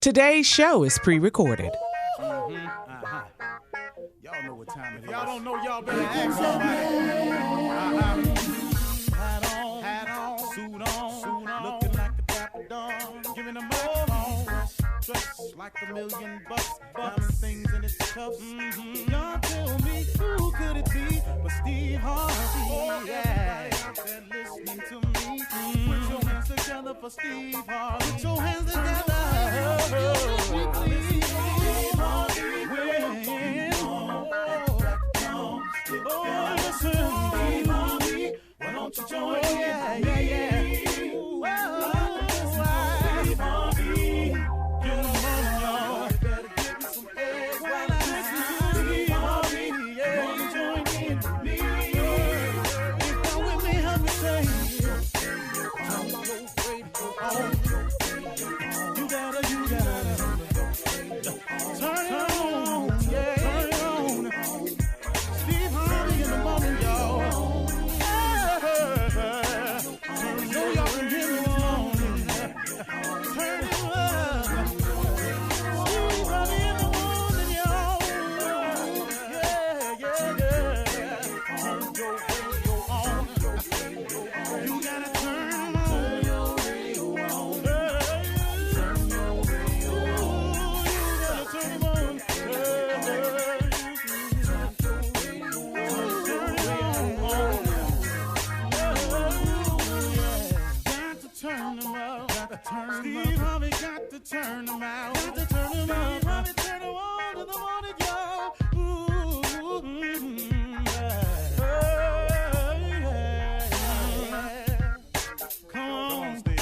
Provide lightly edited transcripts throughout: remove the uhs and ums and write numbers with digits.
Today's show is pre-recorded. Y'all know what time it is. Y'all don't know, y'all better ask somebody. Hat on, suit on, looking like a dapper dog, giving them all dressed like $1 million, diamond things in its cuffs. Y'all tell me who could it be but Steve Harvey? Everybody out there listening to me, put your hands together for Steve Harvey. Put your hands together. Why don't you join in? Steve Harvey got to turn them out. Got to turn them out. Harvey turn them on to the morning, y'all. Come on, Steve.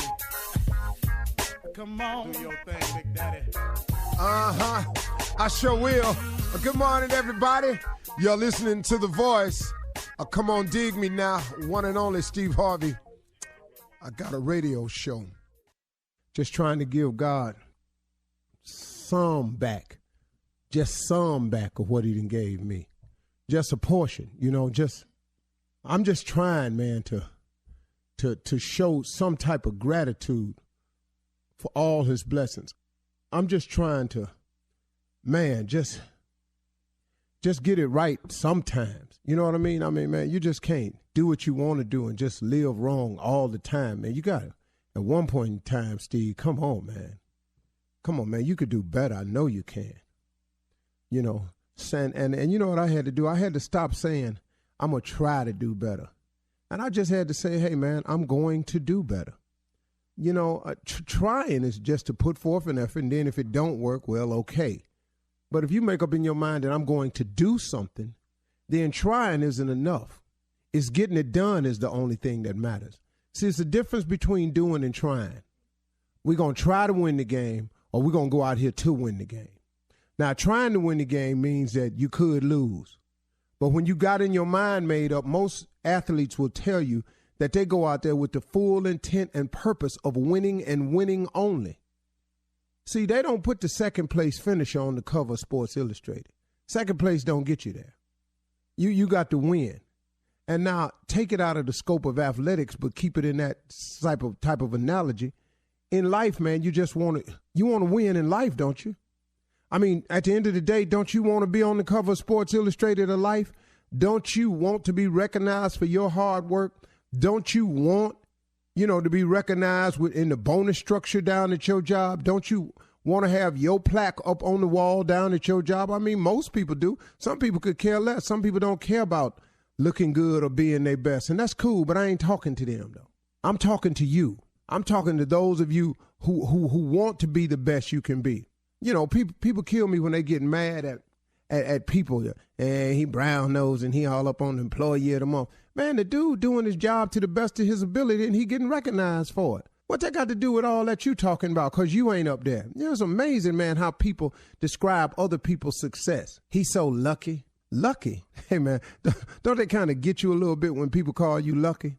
Come on. Do your thing, Big Daddy. I sure will. Good morning, everybody. You're listening to The Voice. Come on, dig me now. One and only Steve Harvey. I got a radio show. Just trying to give God some back. Just some back of what he done gave me. Just a portion, I'm just trying, man, to show some type of gratitude for all his blessings. I'm just trying to, man, just get it right sometimes. You know what I mean? I mean, man, you just can't do what you want to do and just live wrong all the time, man. You got to. At one point in time, Steve, come on, man. Come on, man. You could do better. I know you can. And you know what I had to do? I had to stop saying, I'm going to try to do better. And I just had to say, hey, man, I'm going to do better. Trying is just to put forth an effort, and then if it don't work, well, okay. But if you make up in your mind that I'm going to do something, then trying isn't enough. It's getting it done is the only thing that matters. See, it's the difference between doing and trying. We're going to try to win the game, or we're going to go out here to win the game. Now, trying to win the game means that you could lose. But when you got in your mind made up, most athletes will tell you that they go out there with the full intent and purpose of winning and winning only. See, they don't put the second place finisher on the cover of Sports Illustrated. Second place don't get you there. You got to win. And now take it out of the scope of athletics, but keep it in that type of analogy. In life, man, you want to win in life, don't you? I mean, at the end of the day, don't you want to be on the cover of Sports Illustrated of life? Don't you want to be recognized for your hard work? Don't you want, to be recognized in the bonus structure down at your job? Don't you want to have your plaque up on the wall down at your job? I mean, most people do. Some people could care less. Some people don't care about looking good or being their best. And that's cool, but I ain't talking to them, though. I'm talking to you. I'm talking to those of you who want to be the best you can be. People kill me when they get mad at people. And he brown nose and he all up on the employee of the month. Man, the dude doing his job to the best of his ability and he getting recognized for it. What that got to do with all that you talking about? Because you ain't up there. It's amazing, man, how people describe other people's success. He's so lucky. Lucky? Hey, man, don't they kind of get you a little bit when people call you lucky?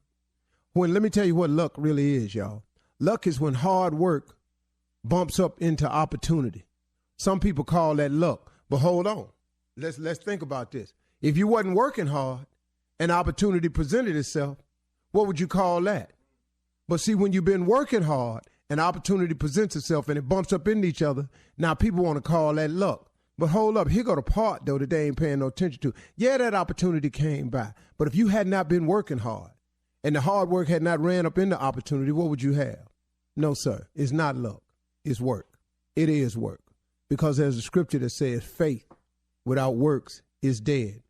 Let me tell you what luck really is, y'all. Luck is when hard work bumps up into opportunity. Some people call that luck, but hold on. Let's think about this. If you wasn't working hard, an opportunity presented itself, what would you call that? But see, when you've been working hard An opportunity presents itself and it bumps up into each other. Now people want to call that luck. But hold up, here go the part, though, that they ain't paying no attention to. Yeah, that opportunity came by. But if you had not been working hard and the hard work had not ran up into opportunity, what would you have? No, sir. It's not luck. It's work. It is work. Because there's a scripture that says faith without works is dead.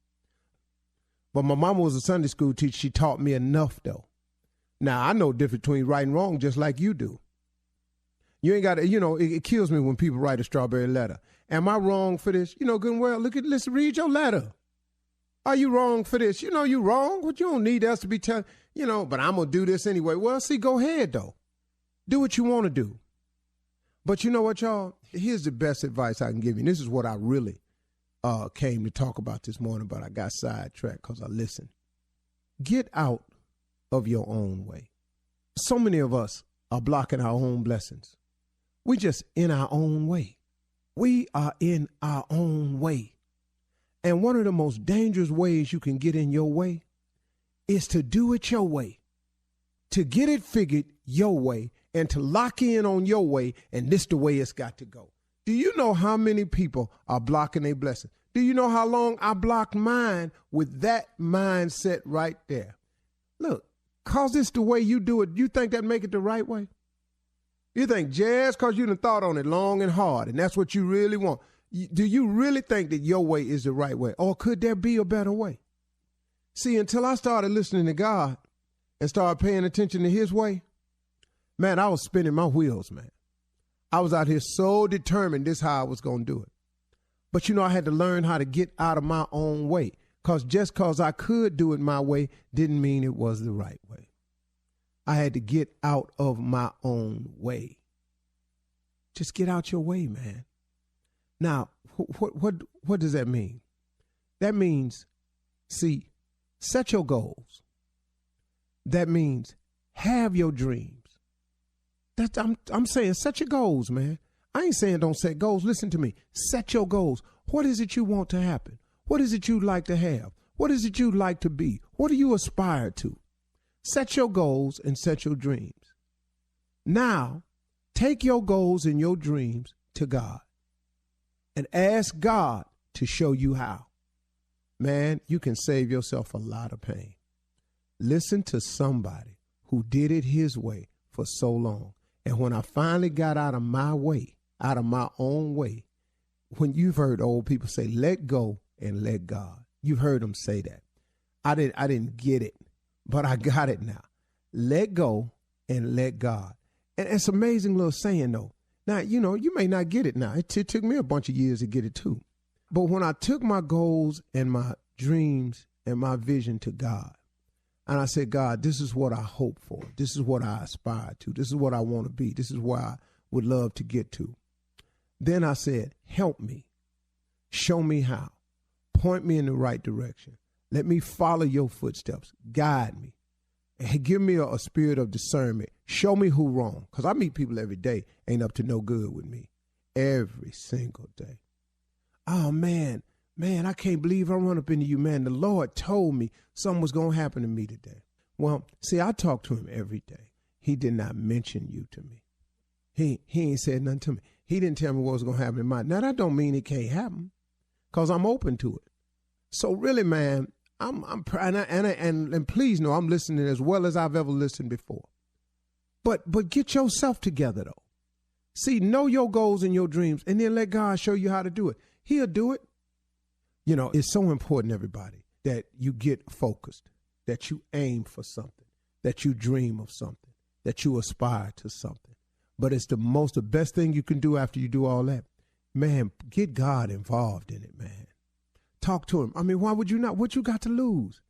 But my mama was a Sunday school teacher. She taught me enough, though. Now, I know the difference between right and wrong just like you do. You ain't got to, it kills me when people write a strawberry letter. Am I wrong for this? Good and well, let's read your letter. Are you wrong for this? You wrong, but you don't need us to be telling, but I'm going to do this anyway. Well, see, go ahead, though. Do what you want to do. But you know what, y'all? Here's the best advice I can give you. And this is what I really came to talk about this morning, but I got sidetracked because I listened. Get out of your own way. So many of us are blocking our own blessings. We just in our own way. We are in our own way. And one of the most dangerous ways you can get in your way is to do it your way, to get it figured your way, and to lock in on your way, and this the way it's got to go. Do you know how many people are blocking their blessing? Do you know how long I blocked mine with that mindset right there? Look, cause this the way you do it, you think that make it the right way? You think just because you done thought on it long and hard, and that's what you really want, do you really think that your way is the right way? Or could there be a better way? See, until I started listening to God and started paying attention to his way, man, I was spinning my wheels, man. I was out here so determined this how I was going to do it. But, I had to learn how to get out of my own way. Because just because I could do it my way didn't mean it was the right way. I had to get out of my own way. Just get out your way, man. Now, what does that mean? That means, see, set your goals. That means have your dreams. I'm saying set your goals, man. I ain't saying don't set goals. Listen to me. Set your goals. What is it you want to happen? What is it you'd like to have? What is it you'd like to be? What do you aspire to? Set your goals and set your dreams. Now, take your goals and your dreams to God and ask God to show you how. Man, you can save yourself a lot of pain. Listen to somebody who did it his way for so long. And when I finally got out of my way, out of my own way, when you've heard old people say, let go and let God. You've heard them say that. I didn't get it, but I got it now. Let go and let God. And it's an amazing little saying, though. Now, you may not get it now. It took me a bunch of years to get it, too. But when I took my goals and my dreams and my vision to God, and I said, God, this is what I hope for. This is what I aspire to. This is what I want to be. This is where I would love to get to. Then I said, help me. Show me how. Point me in the right direction. Let me follow your footsteps. Guide me. And give me a spirit of discernment. Show me who wrong. Because I meet people every day ain't up to no good with me. Every single day. Oh, man, I can't believe I run up into you, man. The Lord told me something was going to happen to me today. Well, see, I talk to him every day. He did not mention you to me. He ain't said nothing to me. He didn't tell me what was going to happen in mine. Now, that don't mean it can't happen because I'm open to it. So really, man, and please know I'm listening as well as I've ever listened before. But get yourself together, though. See, know your goals and your dreams, and then let God show you how to do it. He'll do it. It's so important, everybody, that you get focused, that you aim for something, that you dream of something, that you aspire to something. But it's the best thing you can do after you do all that. Man, get God involved in it, man. Talk to him. I mean, why would you not? What you got to lose?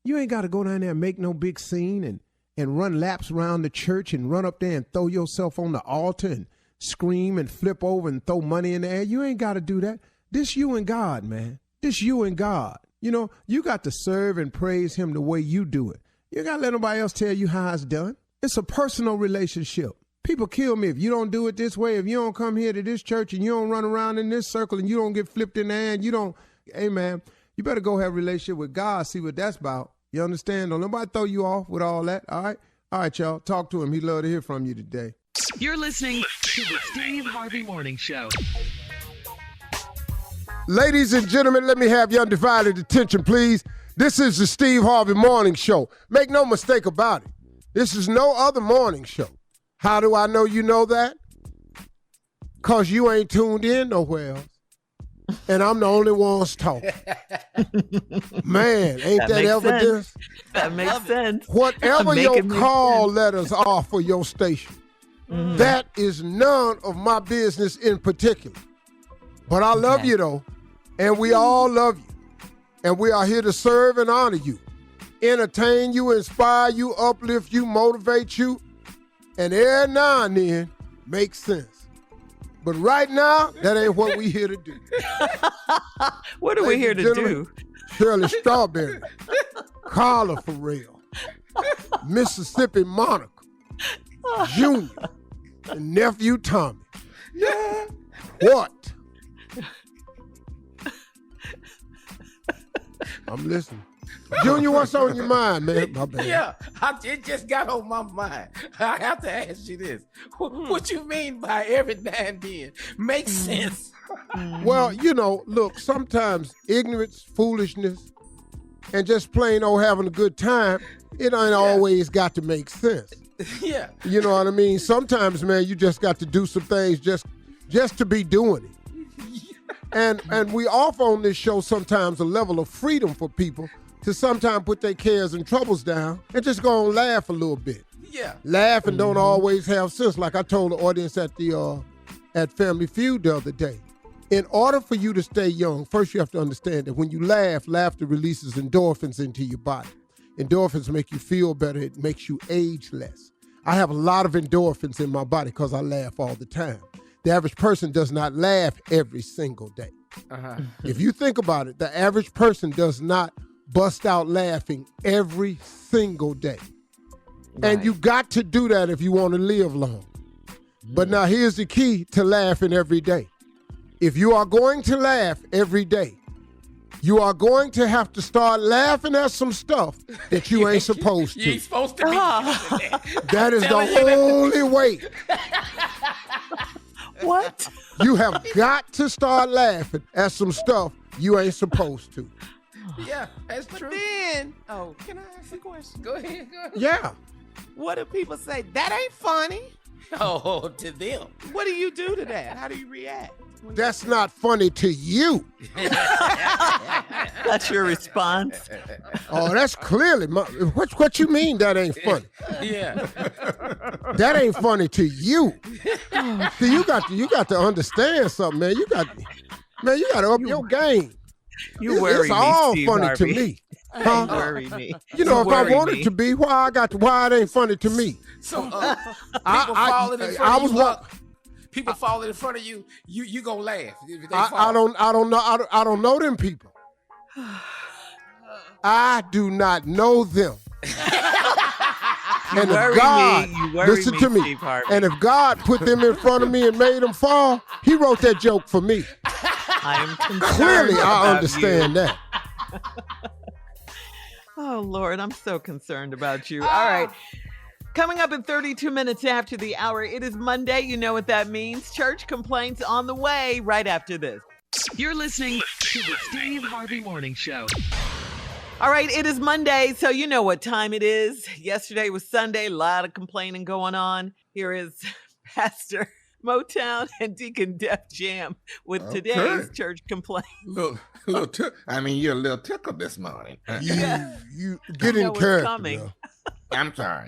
You ain't got to go down there and make no big scene and run laps around the church and run up there and throw yourself on the altar and scream and flip over and throw money in the air. You ain't got to do that. This you and God, man. This you and God. You got to serve and praise him the way you do it. You got to let nobody else tell you how it's done. It's a personal relationship. People kill me if you don't do it this way, if you don't come here to this church and you don't run around in this circle and you don't get flipped in the air and you don't, hey, man, you better go have a relationship with God, see what that's about. You understand? Don't nobody throw you off with all that, all right? All right, y'all, talk to him. He'd love to hear from you today. You're listening to the Steve Harvey Morning Show. Ladies and gentlemen, let me have your undivided attention, please. This is the Steve Harvey Morning Show. Make no mistake about it. This is no other morning show. How do I know you know that? Because you ain't tuned in nowhere else. And I'm the only ones talking. Man, ain't that evidence? That makes sense. Whatever your call letters are for your station, that is none of my business in particular. But I love you, though, and we all love you. And we are here to serve and honor you, entertain you, inspire you, uplift you, motivate you, and every now and then make sense. But right now, that ain't what we here to do. What are we here to do? Shirley Strawberry, Carla for real, Mississippi Monica, Junior, and Nephew Tommy. Yeah. What? I'm listening. Junior, what's on your mind, man? My bad. Yeah, it just got on my mind. I have to ask you this. What you mean by every now and then? Makes sense. Well, look, sometimes ignorance, foolishness, and just plain old having a good time, it ain't always got to make sense. Yeah. You know what I mean? Sometimes, man, you just got to do some things just to be doing it. And we offer on this show sometimes a level of freedom for people to sometimes put their cares and troubles down and just go and laugh a little bit. Yeah. Laugh and don't always have sense. Like I told the audience at Family Feud the other day. In order for you to stay young, first you have to understand that when you laugh, laughter releases endorphins into your body. Endorphins make you feel better. It makes you age less. I have a lot of endorphins in my body because I laugh all the time. The average person does not laugh every single day. If you think about it, the average person does not bust out laughing every single day. Right. And you got to do that if you want to live long. But now here's the key to laughing every day. If you are going to laugh every day, you are going to have to start laughing at some stuff that you ain't supposed to. You ain't supposed to be. That is the only way. What? You have got to start laughing at some stuff you ain't supposed to. Yeah, that's true. Then, can I ask a question? Go ahead. Yeah. What do people say? That ain't funny. Oh, to them. What do you do to that? How do you react? That's not funny to you. That's your response. Oh, that's clearly what you mean that ain't funny? Yeah. That ain't funny to you. See, you got to understand something, man. You got to up your game. You worry it's all me, Steve funny Harvey. to me. Huh? You worry me. If I want it to be, why it ain't funny to me? So people falling in front of you. People falling in front of you. You gonna laugh. If they fall. I don't know them people. I do not know them. You and worry if God, me. You worry listen me, to me. Steve Harvey. And if God put them in front of me and made them fall, He wrote that joke for me. I am concerned. Clearly, I about understand you. that. Oh, Lord, I'm so concerned about you. All right. Coming up in 32 minutes after the hour, it is Monday. You know what that means. Church Complaints on the way right after this. You're listening to the Steve Harvey Morning Show. All right, it is Monday, so you know what time it is. Yesterday was Sunday, a lot of complaining going on. Here is Pastor Motown and Deacon Def Jam with today's church complaint. You're a little tickled this morning. You get in character. Bro. I'm sorry.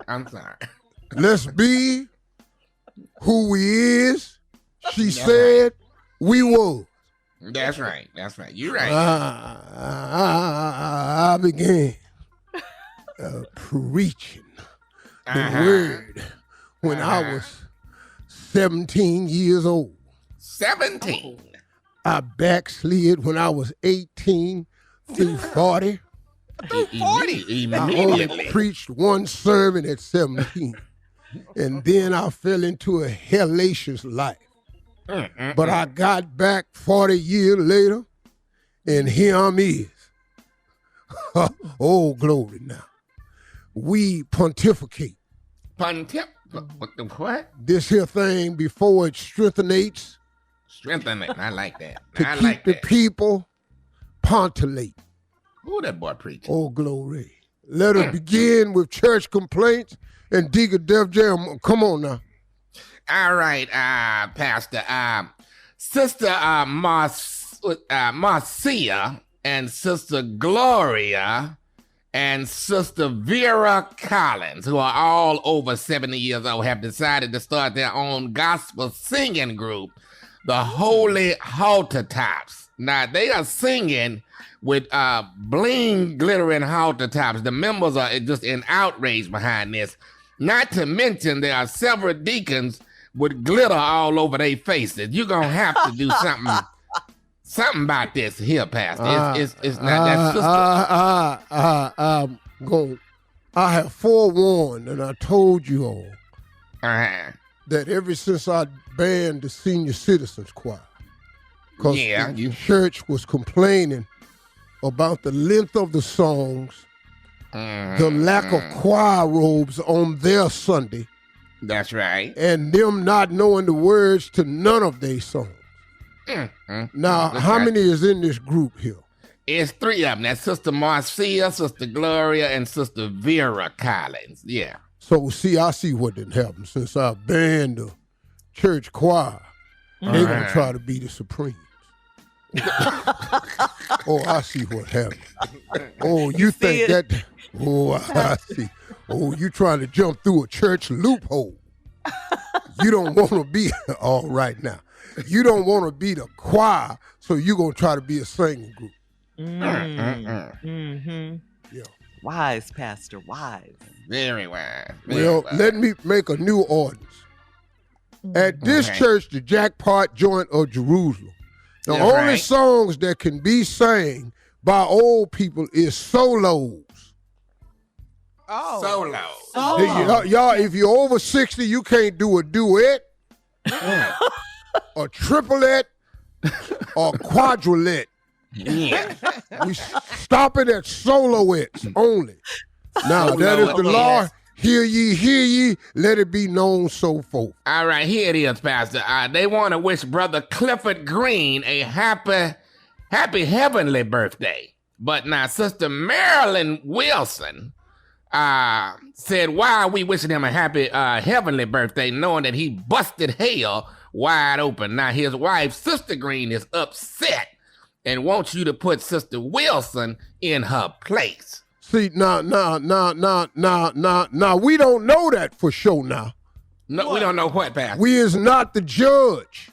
Let's be who we is. She said we was. That's right. You're right. I began preaching the word when I was 17 years old. 17? I backslid when I was 18 through 40. Through 40? I only preached one sermon at 17. And then I fell into a hellacious life. But I got back 40 years later, and here I'm is. Oh, glory now. We pontificate. What? This here thing before it strengthenates. Strengthen it. I like that. To I keep like the that. people pontilate. Who that boy preaching? Oh, glory. Let us begin with church complaints and Deacon Def Jam. Come on now. All right, Pastor. Sister Marcia and Sister Gloria and Sister Vera Collins, who are all over 70 years old, have decided to start their own gospel singing group, the Holy Halter Tops. Now, they are singing with bling glittering halter tops. The members are just in outrage behind this. Not to mention there are several deacons with glitter all over their faces. You're going to have to do something about this here, Pastor. It's not that sister. I have forewarned and I told you all that ever since I banned the senior citizens choir, because the church was complaining about the length of the songs, the lack of choir robes on their Sunday. That's right. And them not knowing the words to none of their songs. Now, how many is in this group here? It's 3 of them. That's Sister Marcia, Sister Gloria, and Sister Vera Collins. Yeah. So, see, I see what didn't happen. Since I banned the church choir, they're going to try to be the Supremes. Oh, I see what happened. Oh, you think that? Oh, I see. Oh, you trying to jump through a church loophole. You don't want to be, all right now. You don't want to be the choir, so you're going to try to be a singing group. Mm-hmm. Yeah. Wise, Pastor, wise. Very wise. Let me make a new ordinance. At this church, the Jackpot Joint of Jerusalem, the only songs that can be sang by old people is solos. Solos. Y'all, if you're over 60, you can't do a duet, a triplet, or quadrulet. Yeah. We stop it at soloettes only. Now, that is the law. Hear ye, let it be known so forth. All right, here it is, Pastor. They want to wish Brother Clifford Green a happy heavenly birthday. But now, Sister Marilyn Wilson said, why are we wishing him a happy heavenly birthday, knowing that he busted hell wide open? Now, his wife, Sister Green, is upset and wants you to put Sister Wilson in her place. See, now, we don't know that for sure now. No, what? We don't know what, Pastor. We is not the judge.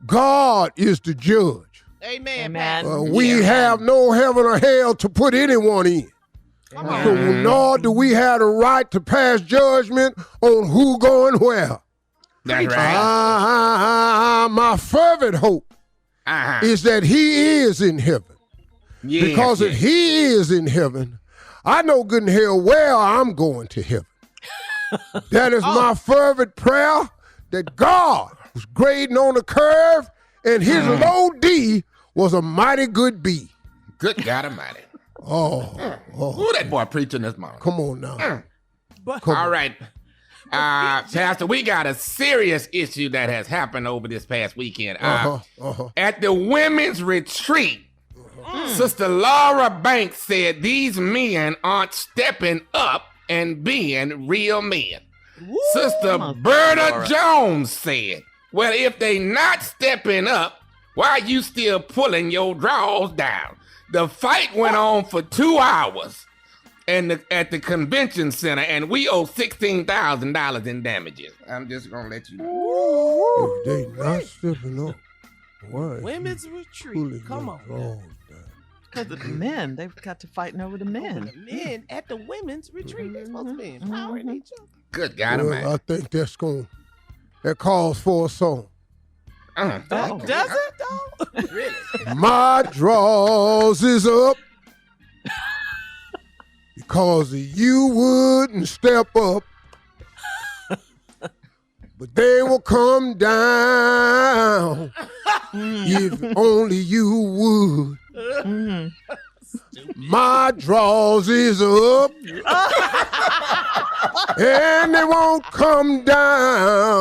God is the judge. Amen. We have no heaven or hell to put anyone in. So nor do we have the right to pass judgment on who going where. That's right. My fervent hope is that he is in heaven. Yes, because if he is in heaven, I know good and hell well I'm going to heaven. That is my fervent prayer, that God was grading on the curve and his low D was a mighty good B. Good God Almighty. Who that boy preaching this morning? Come on now. All right. Pastor, we got a serious issue that has happened over this past weekend. At the women's retreat, Sister Laura Banks said these men aren't stepping up and being real men. Sister Berta Jones said, well, if they not stepping up, why are you still pulling your drawers down? The fight went on for 2 hours at the convention center, and we owe $16,000 in damages. I'm just going to let you know. If they not stepping up, why? Women's retreat. Come on. Because of the men. They've got to fighting over the men. The men at the women's retreat. They're supposed to be empowering each other. Good God Almighty. I think that calls for a song. Does it, though? Really? My draws is up because you wouldn't step up, but they will come down if only you would. My drawers is up. And they won't come down.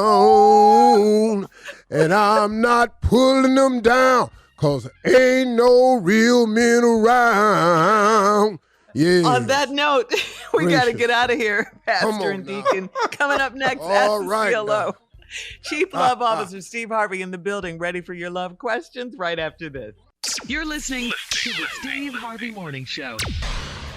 And I'm not pulling them down. 'Cause ain't no real men around. Yeah. On that note, we got to get out of here, Pastor and Deacon. Coming up next, Ask the CLO. Chief Love Officer Steve Harvey in the building, ready for your love questions right after this. You're listening to the Steve Harvey Morning Show.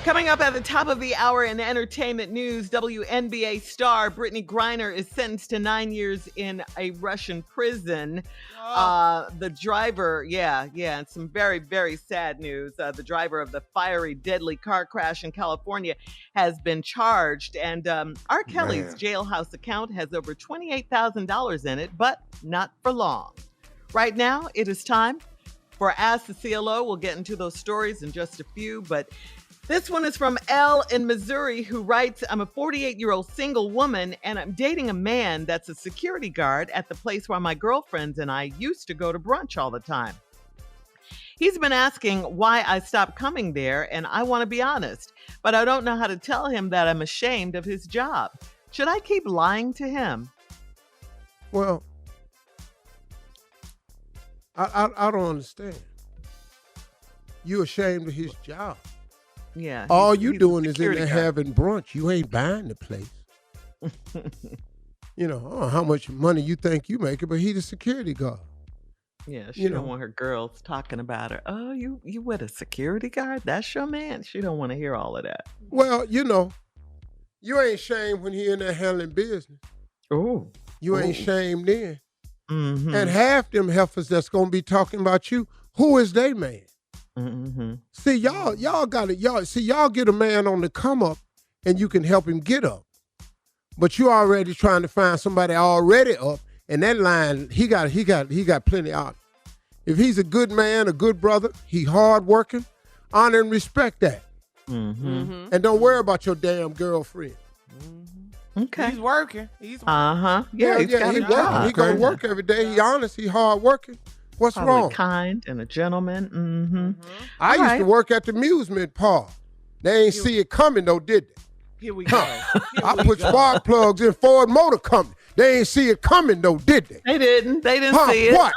Coming up at the top of the hour in entertainment news, WNBA star Brittney Griner is sentenced to 9 years in a Russian prison. The driver, and some very, very sad news. The driver of the fiery, deadly car crash in California has been charged. And R. Kelly's jailhouse account has over $28,000 in it, but not for long. Right now, it is time for Ask the CLO. We'll get into those stories in just a few, but this one is from Elle in Missouri, who writes, I'm a 48-year-old single woman, and I'm dating a man that's a security guard at the place where my girlfriends and I used to go to brunch all the time. He's been asking why I stopped coming there, and I want to be honest, but I don't know how to tell him that I'm ashamed of his job. Should I keep lying to him? Well, I don't understand. You ashamed of his job. Yeah. All you doing is in there having brunch. You ain't buying the place. You know, I don't know how much money you think you making, but he the security guard. Yeah, she don't want her girls talking about her. Oh, you with a security guard? That's your man? She don't want to hear all of that. Well, you know, you ain't shamed when he in there handling business. Oh. You ain't shamed then. Mm-hmm. And half them heifers that's going to be talking about you, who is they man? Mm-hmm. See, y'all get a man on the come up and you can help him get up. But you already trying to find somebody already up, and that line, he got plenty out. If he's a good man, a good brother, he hard working, honor and respect that. Mm-hmm. And don't worry about your damn girlfriend. Okay. He's working. He's working. Uh-huh. Yeah, he's got a job. He gonna work every day. He honest, he hard working. What's Probably wrong? kind and a gentleman. Mm-hmm. I used to work at the amusement park. They ain't see it coming though, did they? Here we go. I put spark plugs in Ford Motor Company. They ain't see it coming though, did they? They didn't see it. What?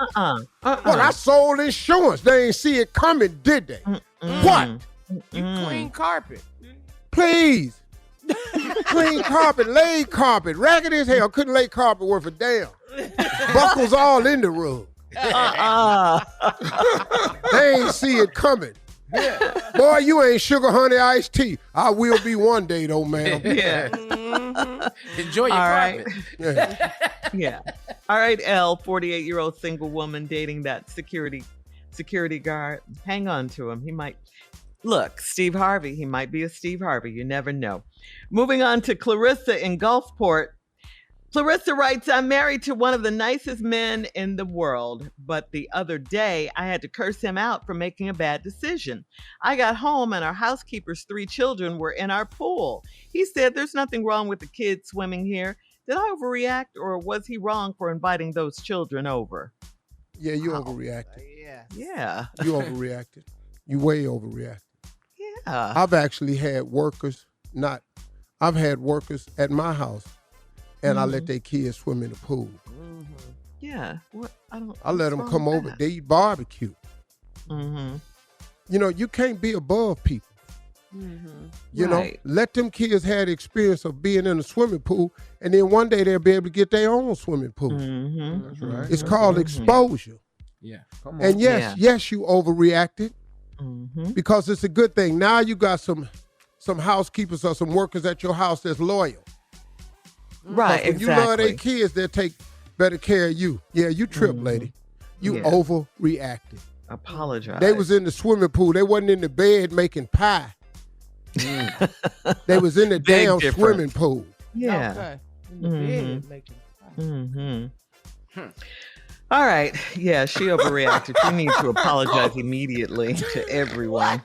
What? I sold insurance. They ain't see it coming, did they? What? You clean carpet. Please. Clean carpet, laid carpet, ragged as hell. Couldn't lay carpet worth a damn. Buckles all in the rug. They ain't see it coming. Yeah. Boy, you ain't sugar honey iced tea. I will be one day though, ma'am. Yeah. Enjoy your carpet. Yeah. Yeah. All right, Elle, 48-year-old single woman dating that security guard. Hang on to him. He might. Look, Steve Harvey. He might be a Steve Harvey. You never know. Moving on to Clarissa in Gulfport. Clarissa writes, I'm married to one of the nicest men in the world, but the other day I had to curse him out for making a bad decision. I got home and our housekeeper's 3 children were in our pool. He said there's nothing wrong with the kids swimming here. Did I overreact, or was he wrong for inviting those children over? Yeah, you overreacted. Yeah. You overreacted. You way overreacted. Yeah. I've actually had workers, I've had workers at my house, and I let their kids swim in the pool. Yeah. What? I let them come over. They eat barbecue. Mm-hmm. You know, you can't be above people. Mm-hmm. You know, let them kids have the experience of being in a swimming pool, and then one day they'll be able to get their own swimming pool. Mm-hmm. That's right. It's called exposure. Yeah. Come on. And yes, you overreacted because it's a good thing. Now you got some housekeepers or some workers at your house that's loyal. Right, when you love their kids, they'll take better care of you. Yeah, you tripped, lady. You overreacted. Apologize. They was in the swimming pool. They wasn't in the bed making pie. They was in the damn swimming pool. Yeah. Okay. In the bed making pie. All right. Yeah, she overreacted. You need to apologize immediately to everyone.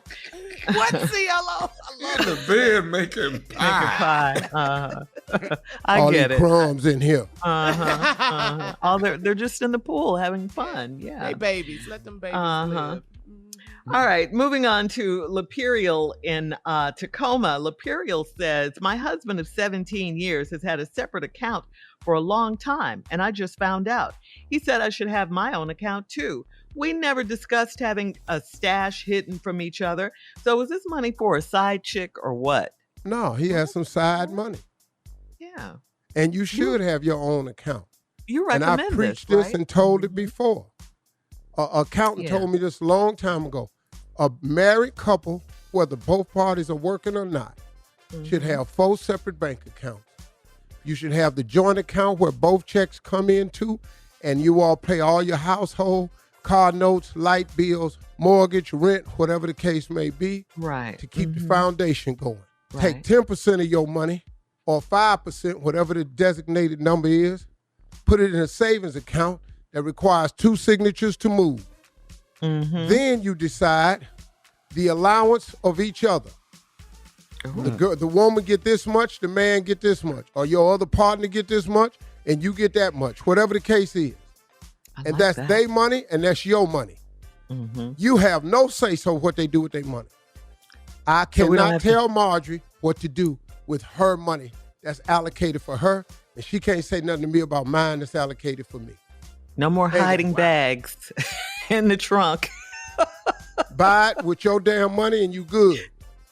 What CLO? In the bed making pie. I get it. Crumbs in here. They're just in the pool having fun. Yeah. They babies. Let them babies live. All right, moving on to Laperial in Tacoma. Laperial says, my husband of 17 years has had a separate account for a long time, and I just found out. He said I should have my own account too. We never discussed having a stash hidden from each other. So is this money for a side chick or what? No, he has some side money. Yeah. And you should have your own account. You recommend and I preached this, this right? and told it before. An accountant told me this a long time ago. A married couple, whether both parties are working or not, should have 4 separate bank accounts. You should have the joint account where both checks come into, and you all pay all your household, car notes, light bills, mortgage, rent, whatever the case may be, right? To keep the foundation going. Right. Take 10% of your money, or 5%, whatever the designated number is, put it in a savings account that requires 2 signatures to move. Then you decide the allowance of each other. The woman get this much, the man get this much, or your other partner get this much, and you get that much, whatever the case is. And that's their money, and that's your money. You have no say-so what they do with their money. I cannot tell Marjorie what to do with her money that's allocated for her, and she can't say nothing to me about mine that's allocated for me. No more hiding bags in the trunk. Buy it with your damn money and you good.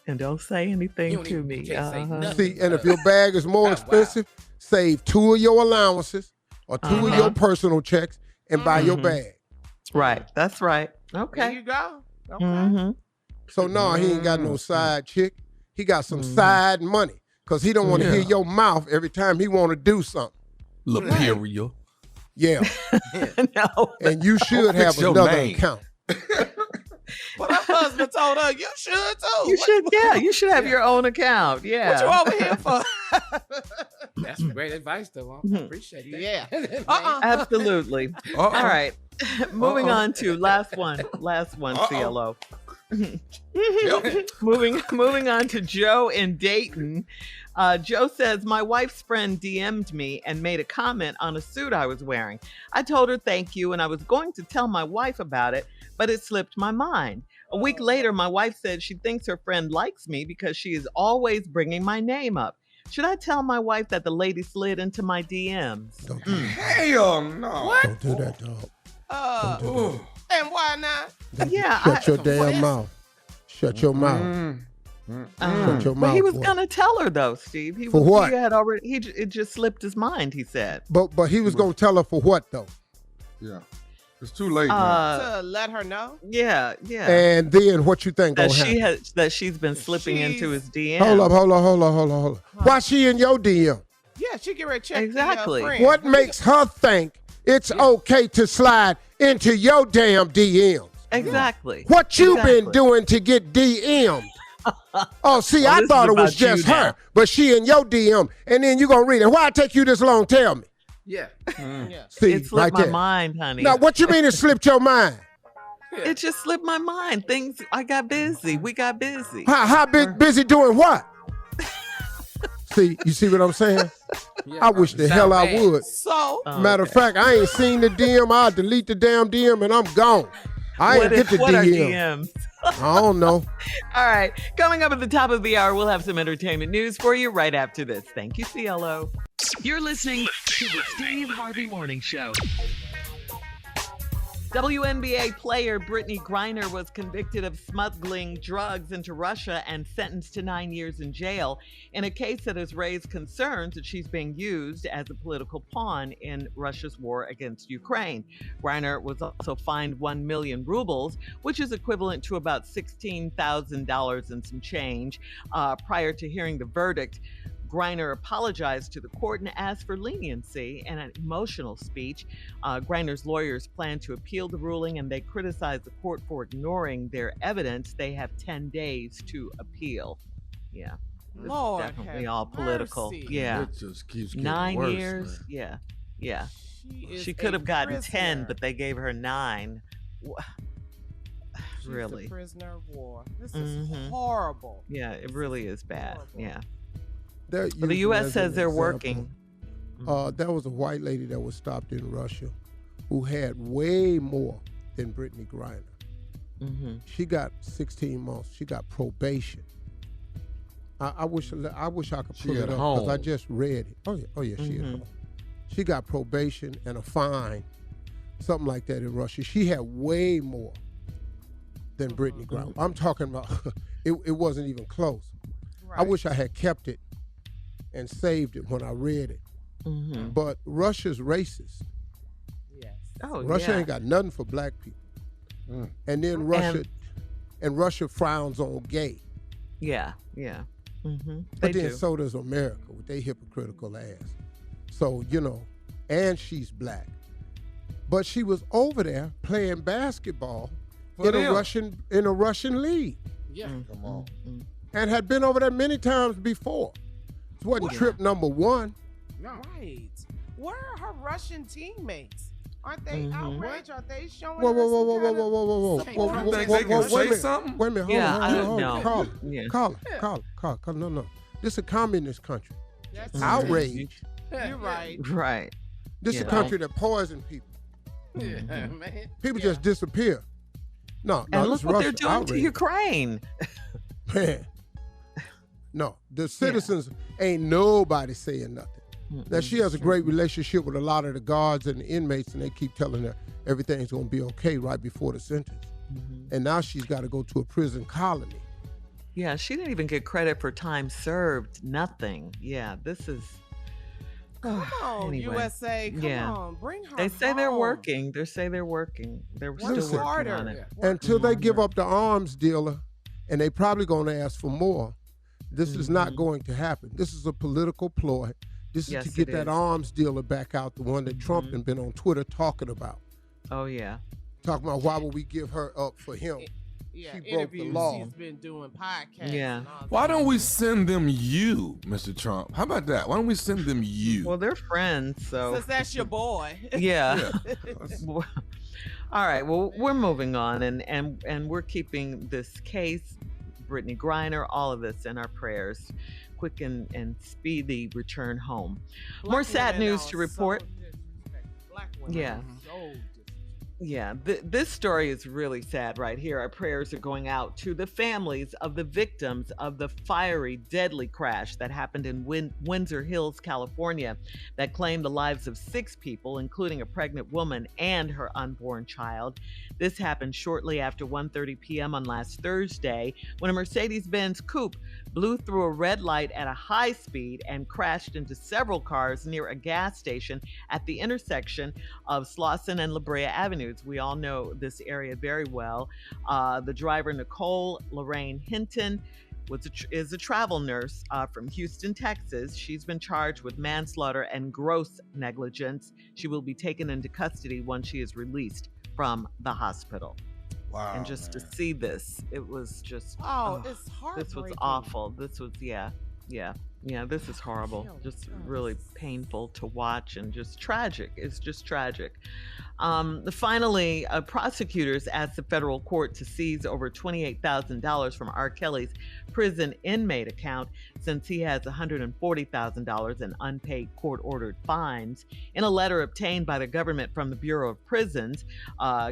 And don't say anything to me. See, and if your bag is more expensive, save 2 of your allowances or 2 of your personal checks and buy your bag. Right. That's right. Okay. There you go. Okay. So no, he ain't got no side chick. He got some side money because he don't want to hear your mouth every time he want to do something. Laperial. Yeah. No. And you should have another account. But her husband told her, you should too. You should, you should have your own account. Yeah. What you over here for? That's great advice, though. I appreciate that. Yeah. Absolutely. All right. Moving on to last one, CLO. Moving on to Joe in Dayton. Joe says, my wife's friend DM'd me and made a comment on a suit I was wearing. I told her thank you, and I was going to tell my wife about it, but it slipped my mind. A week later, my wife said she thinks her friend likes me because she is always bringing my name up. Should I tell my wife that the lady slid into my DMs? Don't do that. Hell no. What? Don't do that, dog. Don't do that. And why not? Shut your damn mouth. Shut your mouth. Shut your mouth. But he was gonna tell her though, Steve. For what? He had already. It just slipped his mind. He said. But he was gonna tell her for what though? Yeah, it's too late now. To let her know. Yeah. And then what you think that gonna happen? That she's been slipping into his DM. Hold up. Why she in your DM? Yeah, she get ready to check exactly. What makes her think it's okay to slide into your damn DMs? Exactly. What you been doing to get DM'd? Oh, see, I thought it was just her, but she in your DM, and then you gonna read it. Why it take you this long? Tell me. Yeah. See, it slipped my mind, honey. Now, what you mean it slipped your mind? It just slipped my mind. I got busy. We got busy. How busy doing what? See, you see what I'm saying? I wish the hell I would. So, matter of fact, I ain't seen the DM. I'll delete the damn DM and I'm gone. I ain't get the what DM. Are DMs? I don't know. All right. Coming up at the top of the hour, we'll have some entertainment news for you right after this. Thank you, CLO. You're listening to the Steve Harvey Morning Show. WNBA player Brittney Griner was convicted of smuggling drugs into Russia and sentenced to 9 years in jail in a case that has raised concerns that she's being used as a political pawn in Russia's war against Ukraine. Griner was also fined 1 million rubles, which is equivalent to about $16,000 and some change. Prior to hearing the verdict, Griner apologized to the court and asked for leniency in an emotional speech. Griner's lawyers plan to appeal the ruling, and they criticize the court for ignoring their evidence. They have 10 days to appeal. Yeah. This Lord, is definitely all political. mercy. Yeah. It just keeps getting 9 worse, years. man. Yeah. She She could have gotten prisoner. 10, but they gave her 9. She's Really? a prisoner of war. This is horrible. Yeah, it really is bad. horrible. Yeah. They're But the using U.S. as says an they're example, working. There was a white lady that was stopped in Russia who had way more than Brittney Griner. Mm-hmm. She got 16 months. She got probation. I wish I could pull it up because I just read it. Oh yeah, she at home. She got probation and a fine, something like that in Russia. She had way more than Brittney Griner. I'm talking about it wasn't even close. Right. I wish I had kept it and saved it when I read it. Mm-hmm. But Russia's racist. Yes. Russia ain't got nothing for black people. Mm. And then Russia frowns on gay. Yeah. Mm-hmm. But then so does America with their hypocritical ass. So, and she's black. But she was over there playing basketball in a Russian league. Yeah. Come on. Mm-hmm. And had been over there many times before. It wasn't trip number one. No. Right. Where are her Russian teammates? Aren't they outraged? Are they showing Whoa. They can say something? Wait a minute, hold on. Carla, no. This is a communist country. That's outrage. You're right. Right. This is a country that poison people. Yeah, man. People just disappear. No, and look what they're doing outrage. to Ukraine. Man. No, the citizens ain't nobody saying nothing. Now, she has a great relationship with a lot of the guards and the inmates, and they keep telling her everything's going to be okay right before the sentence. Mm-hmm. And now she's got to go to a prison colony. Yeah, she didn't even get credit for time served. Nothing. Yeah, this is... Come on, anyway. USA. Come on, bring her They say home. they're working. They're still working on it. Until they give up the arms dealer, and they probably going to ask for more, this is not going to happen. This is a political ploy. This is to get that arms dealer back out, the one that Trump has been on Twitter talking about. Oh, yeah. Talking about why would we give her up for him? Yeah, she broke the law. She's been doing podcasts. Yeah. Why don't we send them you, Mr. Trump? How about that? Why don't we send them you? Well, they're friends, so. Since that's your boy. Yeah. All right. Well, we're moving on, and we're keeping this case, Brittney Griner, all of this in our prayers. Quick and speedy return home. More sad news to report. Yeah. Yeah, this story is really sad right here. Our prayers are going out to the families of the victims of the fiery, deadly crash that happened in Windsor Hills, California, that claimed the lives of 6 people, including a pregnant woman and her unborn child. This happened shortly after 1:30 p.m. on last Thursday when a Mercedes-Benz coupe blew through a red light at a high speed and crashed into several cars near a gas station at the intersection of Slauson and La Brea Avenues. We all know this area very well. The driver, Nicole Lorraine Hinton, is a travel nurse from Houston, Texas. She's been charged with manslaughter and gross negligence. She will be taken into custody once she is released from the hospital. Wow. And just to see this, it was just... it's heartbreaking. This was awful. This was, yeah, this is horrible. Just really painful to watch and just tragic. It's just tragic. Finally, prosecutors asked the federal court to seize over $28,000 from R. Kelly's prison inmate account since he has $140,000 in unpaid court-ordered fines. In a letter obtained by the government from the Bureau of Prisons,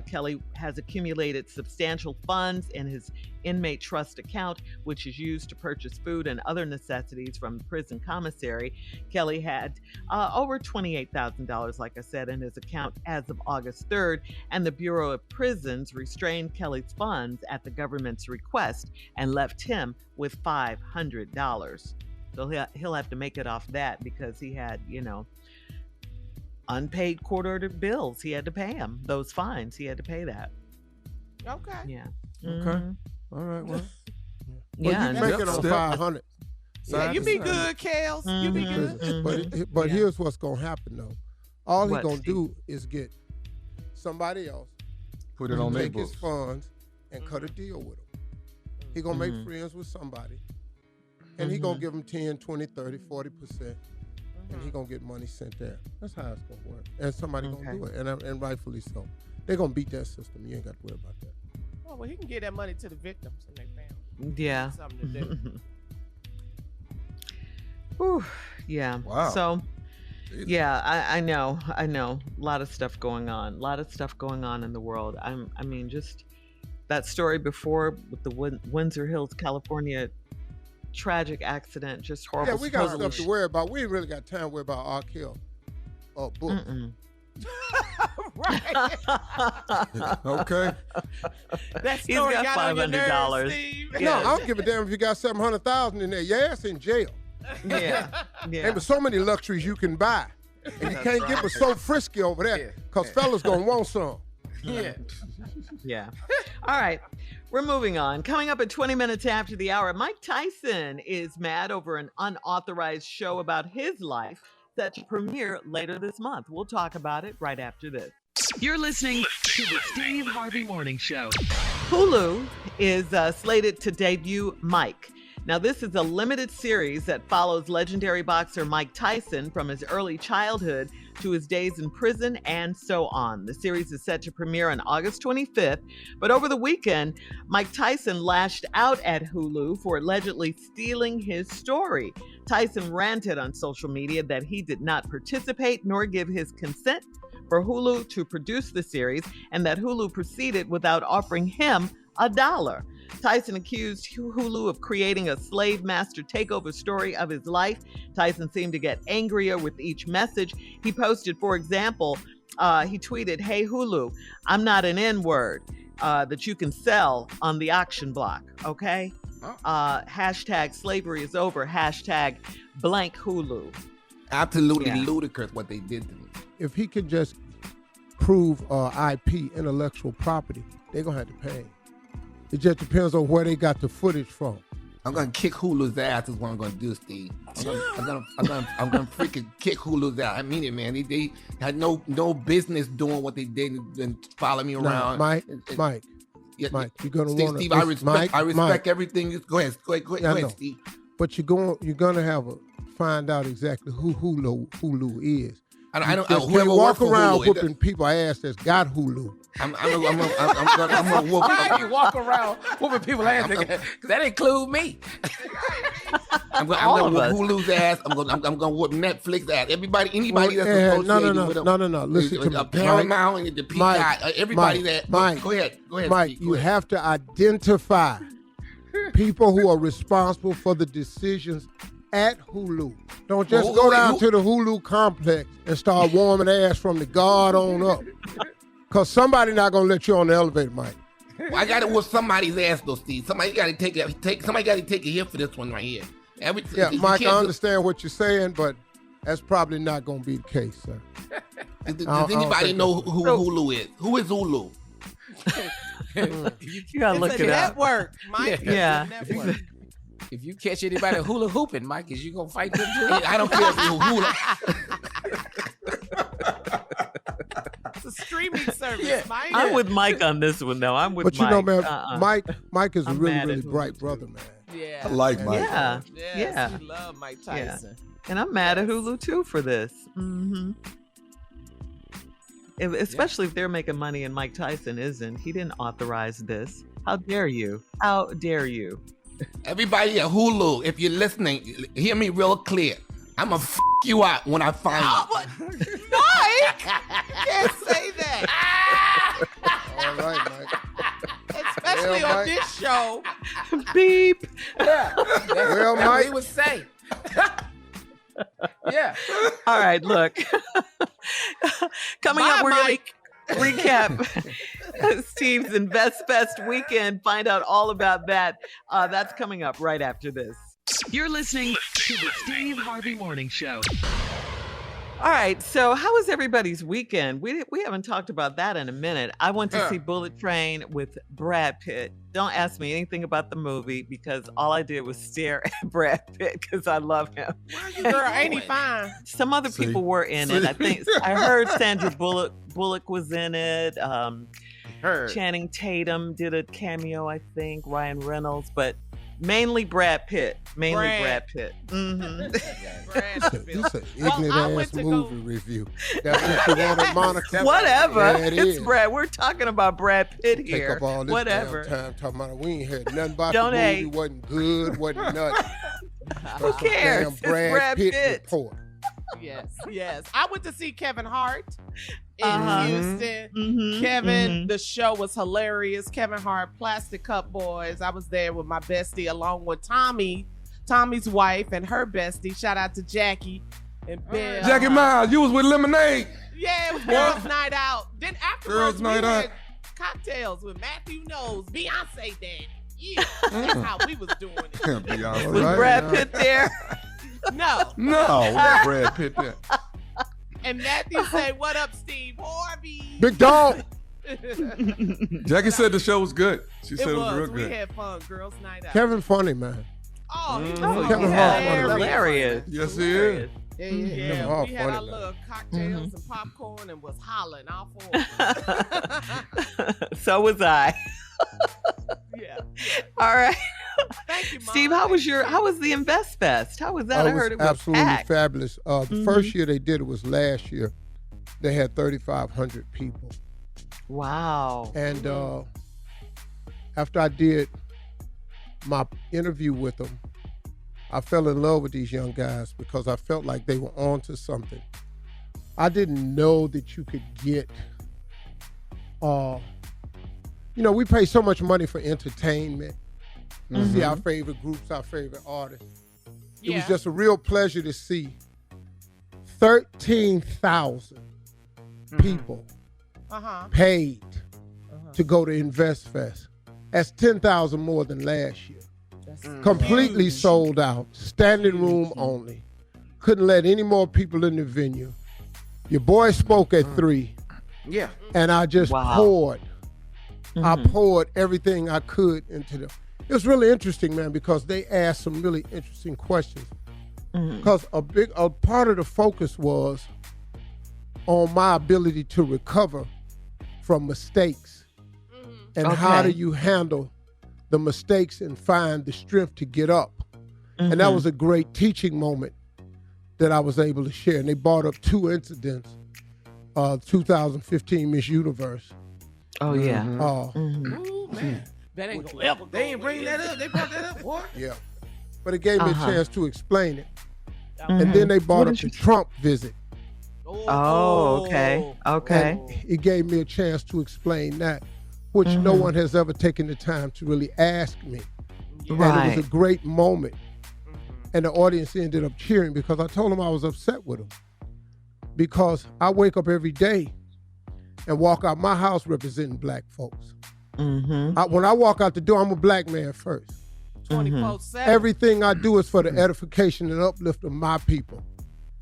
Kelly has accumulated substantial funds in his inmate trust account, which is used to purchase food and other necessities from the prison commissary. Kelly had over $28,000, like I said, in his account as of August 3rd, and the Bureau of Prisons restrained Kelly's funds at the government's request and left him with $500. So he'll have to make it off that because he had, unpaid court-ordered bills. He had to pay him. Those fines, he had to pay that. Okay. Yeah. Okay. All right, well. Yeah. You make it on 500. Yeah, you be good, Kels. You be good. But here's what's going to happen, though. All he's going to do is get somebody else, put it on their take books, his funds, and cut a deal with him. He's going to make friends with somebody, and he's going to give them 10, 20, 30, 40%, and he's going to get money sent there. That's how it's going to work. And somebody's going to do it, and rightfully so. They're going to beat that system. You ain't got to worry about that. Well, he can get that money to the victims and their families. Yeah. Something to do. Whew, yeah. Wow. So, yeah, I know. A lot of stuff going on. A lot of stuff going on in the world. I mean, just that story before with the Windsor Hills, California tragic accident, just horrible. Yeah, we got stuff to worry about. We ain't really got time to worry about R. Kelly or book. Right. Okay. That He's story got got on your $500. nerves, Steve. No, I don't give a damn if you got 700,000 in there. Your ass in jail. Yeah. Ain't but so many luxuries you can buy. And you can't get but so frisky over there because fellas gonna want some. Yeah. Yeah. All right. We're moving on. Coming up at 20 minutes after the hour, Mike Tyson is mad over an unauthorized show about his life set to premiere later this month. We'll talk about it right after this. You're listening to the Steve Harvey Morning Show. Hulu is slated to debut Mike. Now, this is a limited series that follows legendary boxer Mike Tyson from his early childhood to his days in prison and so on. The series is set to premiere on August 25th, but over the weekend, Mike Tyson lashed out at Hulu for allegedly stealing his story. Tyson ranted on social media that he did not participate nor give his consent for Hulu to produce the series, and that Hulu proceeded without offering him $1. Tyson accused Hulu of creating a slave master takeover story of his life. Tyson seemed to get angrier with each message he posted. For example, he tweeted, "Hey Hulu, I'm not an N-word that you can sell on the auction block, okay? Hashtag slavery is over, hashtag blank Hulu." Absolutely ludicrous what they did to me. If he could just prove IP, intellectual property, they're gonna have to pay. It just depends on where they got the footage from. I'm gonna kick Hulu's ass is what I'm gonna do, Steve. I'm gonna freaking kick Hulu's ass. I mean it, man. They had no business doing what they did and follow me around. Mike, you're gonna want to. Steve, I respect everything. Go ahead, Steve. But you're gonna find out exactly who Hulu is. I don't. You can't walk around whooping people's ass that's got Hulu. I'm gonna whoop. Why you walk around whooping people's ass? Because that include me. I'm gonna whoop Hulu's ass. I'm gonna whoop Netflix ass. Anybody that's associated with them. No. Listen to me. Paramount and the Peacock. Everybody that. Mike, go ahead. Mike, Steve, you have to identify people who are responsible for the decisions at Hulu. Don't just go down to the Hulu complex and start warming ass from the guard on up. Because somebody not going to let you on the elevator, Mike. Well, I got to whoop somebody's ass, though, Steve. Somebody got to take a hit for this one right here. Mike, I understand what you're saying, but that's probably not going to be the case, sir. Does anybody know who Hulu is? Who is Hulu? You got to look it up. Network, Mike. Yeah. Network. If you catch anybody hula hooping, Mike, is you gonna fight them too? I don't care if you hula. It's a streaming service, Mike. I'm with Mike on this one, though. I'm with Mike. But you know, man, Mike is a really bright brother, man. Yeah. I like Mike. Yeah. Yes, we love Mike Tyson. And I'm mad at Hulu, too, for this. Mm-hmm. Especially if they're making money and Mike Tyson isn't. He didn't authorize this. How dare you? How dare you? Everybody at Hulu, if you're listening, hear me real clear. I'm going to you out when I find you. Mike! Can't say that. All right, Mike. Especially on this show. Beep. Yeah. Well, That's what Mike. he would say. Yeah. All right, look. Coming up, we're going to recap Steve's Invest Fest weekend. Find out all about that. That's coming up right after this. You're listening to the Steve Harvey Morning Show. All right, so how was everybody's weekend? We haven't talked about that in a minute. I went to see Bullet Train with Brad Pitt. Don't ask me anything about the movie because all I did was stare at Brad Pitt because I love him. Girl, ain't he fine? Some other people were in it. I think I heard Sandra Bullock was in it. Channing Tatum did a cameo, I think. Ryan Reynolds, but mainly Brad Pitt. Brad Pitt. Mm-hmm. It's an ignorant-ass movie review. That's what you wanted, Monica. Whatever. Yeah, It's Brad. We're talking about Brad Pitt here. Take up all this Whatever. damn time talking about it. We ain't heard nothing about Don't the movie. hate. Wasn't good. Wasn't nothing. Who cares? Damn Brad Pitt report. Yes. I went to see Kevin Hart in Houston. Kevin, the show was hilarious. Kevin Hart, Plastic Cup Boys. I was there with my bestie along with Tommy's wife and her bestie. Shout out to Jackie and Bill. Jackie Miles, you was with Lemonade. Yeah, it was girls' night out. Then afterwards, we had cocktails with Matthew Knowles, Beyonce Daddy. Yeah, that's how we was doing it. Was Brad Pitt there? No, Brad Pitt there. And Matthew said, "What up, Steve Harvey?" Big dog. Jackie said the show was good. She said it was real good. We had fun, girls' night out. Kevin funny, man. Oh, Kevin Hart hilarious. Yes, he is. Yeah, we had our little cocktails and popcorn and was hollering all four. So was I. Yeah. All right. Thank you, Mom. Steve, how was the Invest Fest? How was that? I heard it was absolutely packed. fabulous. The first year they did it was last year. They had 3,500 people. Wow. And after I did my interview with them, I fell in love with these young guys because I felt like they were on to something. I didn't know that you could get, we pay so much money for entertainment. See our favorite groups, our favorite artists. It was just a real pleasure to see 13,000 people paid to go to Invest Fest. That's 10,000 more than last year. Completely sold out, standing room only. Couldn't let any more people in the venue. Your boy spoke at 3. Yeah. And I just poured. I poured everything I could into them. It was really interesting, man, because they asked some really interesting questions. Because a part of the focus was on my ability to recover from mistakes. And how do you handle the mistakes and find the strength to get up. And that was a great teaching moment that I was able to share. And they brought up 2 incidents, 2015 Miss Universe. Oh, yeah. Ooh, man. That ain't gonna ever. They ain't bring that up. They brought that up, boy. Yeah. But it gave me a chance to explain it. And then they brought up the Trump visit. Oh, okay. Okay. And it gave me a chance to explain that, which no one has ever taken the time to really ask me. Right. And it was a great moment. And the audience ended up cheering because I told them I was upset with them. Because I wake up every day and walk out my house representing black folks. When I walk out the door, I'm a black man first. 24/7. Everything I do is for the edification and uplift of my people,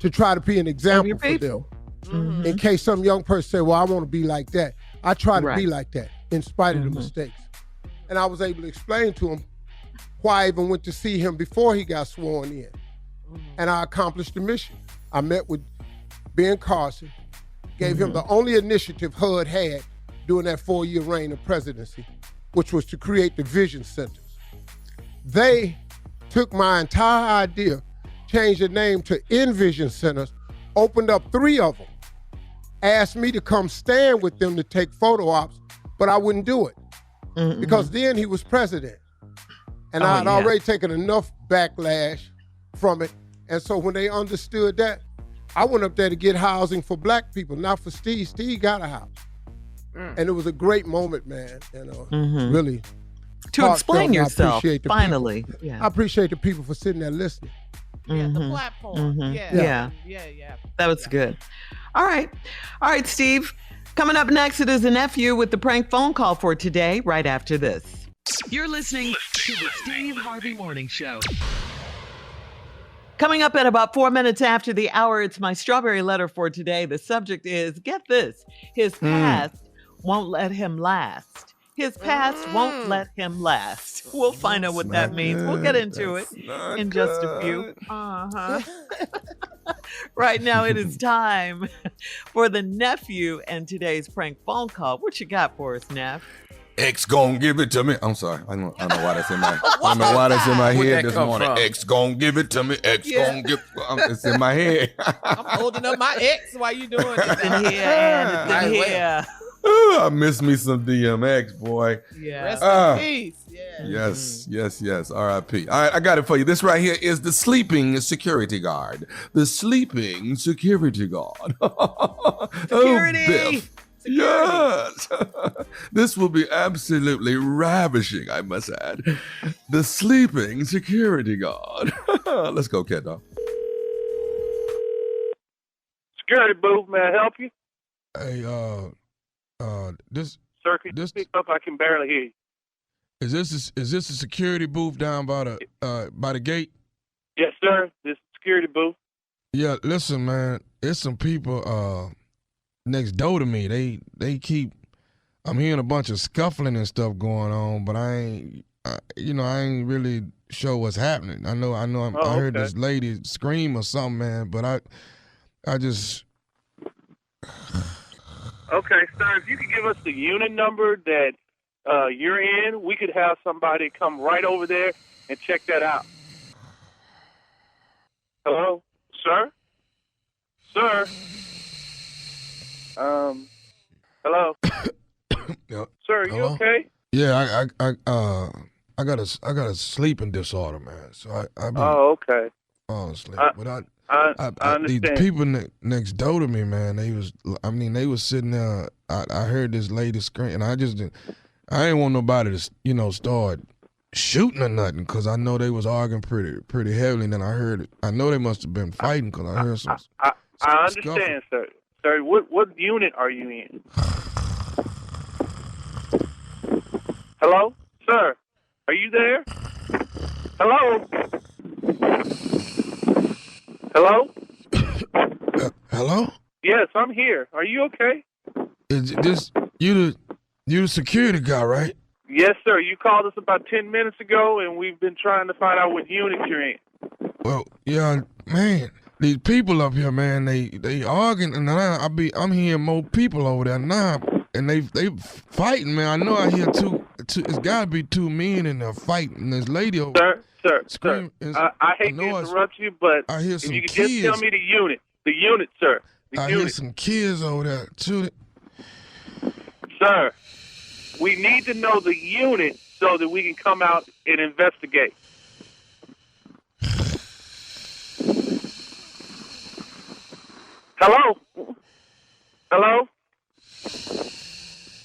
to try to be an example for them. In case some young person say, well, I want to be like that. I try to be like that in spite of the mistakes. And I was able to explain to him why I even went to see him before he got sworn in. And I accomplished the mission. I met with Ben Carson, gave him the only initiative HUD had during that 4-year reign of presidency, which was to create the vision centers. They took my entire idea, changed the name to Envision Centers, opened up 3 of them, asked me to come stand with them to take photo ops, but I wouldn't do it because then he was president. And I had already taken enough backlash from it. And so when they understood that, I went up there to get housing for black people, not for Steve. Steve got a house. And it was a great moment, man. And really. To explain yourself, finally. People. Yeah. I appreciate the people for sitting there listening. Yeah, the platform. Yeah. That was good. All right, Steve. Coming up next, it is a nephew with the prank phone call for today, right after this. You're listening to the Steve Harvey Morning Show. Coming up at about 4 minutes after the hour, it's my strawberry letter for today. The subject is, get this, his past won't let him last. His past won't let him last. We'll find out what that means. We'll get into it in just a few. Right now, it is time for the nephew and today's prank phone call. What you got for us, Neff? X gon' give it to me. I'm sorry. I don't know why that's in my. I don't know why that's in my head this morning. From? X gon' give it to me. X gon' give. It's in my head. I'm holding up my X while you doing it. It's in here. And it's in here. I miss me some DMX, boy. Yeah. Rest in peace. Yeah. Yes. R.I.P. All right, I got it for you. This right here is the sleeping security guard. The sleeping security guard. Security. Oh, Biff. Yes. This will be absolutely ravishing, I must add. The sleeping security guard. Let's go, cat dog. Security booth, may I help you? Hey, this Sir, can you speak up? I can barely hear you. is this a security booth down by the gate? Yes, sir. This is security booth. Yeah, listen, man, it's some people next door to me. They keep. I'm hearing a bunch of scuffling and stuff going on, but I ain't really sure what's happening. I heard this lady scream or something, man, but I just. Okay, sir, if you could give us the unit number that you're in, we could have somebody come right over there and check that out. Hello? Sir? Sir? Hello? Yeah. Sir, are you okay? Yeah, I got a sleeping disorder, man. So I be okay. falling asleep. But I understand. These people next door to me, man, they was sitting there. I heard this lady scream, and I didn't want nobody to, start shooting or nothing, because I know they was arguing pretty heavily. And then I know they must have been fighting, because I heard some. I understand, sir. Sir, what unit are you in? Hello, sir. Are you there? Hello. Hello? Hello? Yes, I'm here. Are you okay? Is this you the security guy, right? Yes, sir. You called us about 10 minutes ago, and we've been trying to find out what unit you're in. Well, yeah, man. These people up here, man, they arguing, and I'm hearing more people over there now, and they fighting, man. I know I hear two. It's gotta be two men in there fighting. This lady over. Sir, I hate to noise. interrupt you, but I hear if some you could kids. just tell me the unit, sir. I hear some kids over there too. Sir, we need to know the unit so that we can come out and investigate. Hello? Hello?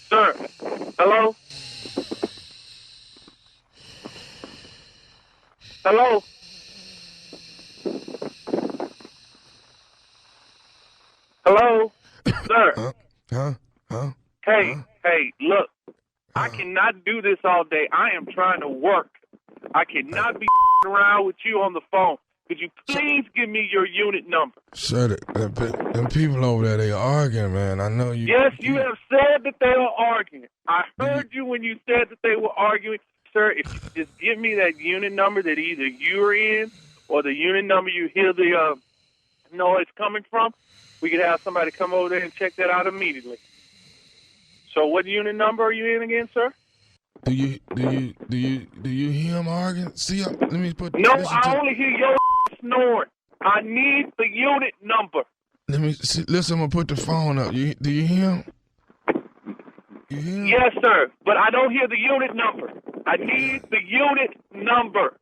Sir? Hello? Hello? Hello? Sir? Hey, look. I cannot do this all day. I am trying to work. I cannot be around with you on the phone. Could you please give me your unit number? Sir, them people over there, they arguing, man. I know you. Yes, you have said that they are arguing. I heard you when you said that they were arguing. Sir, if you just give me that unit number that either you're in or the unit number you hear the noise coming from, we could have somebody come over there and check that out immediately. So what unit number are you in again, sir? Do you hear him arguing? See, let me put. No, I only hear your snoring. I need the unit number. Let me see. Listen, I'm gonna put the phone up. Do you hear him? You hear him? Yes, sir, but I don't hear the unit number. I need the unit number.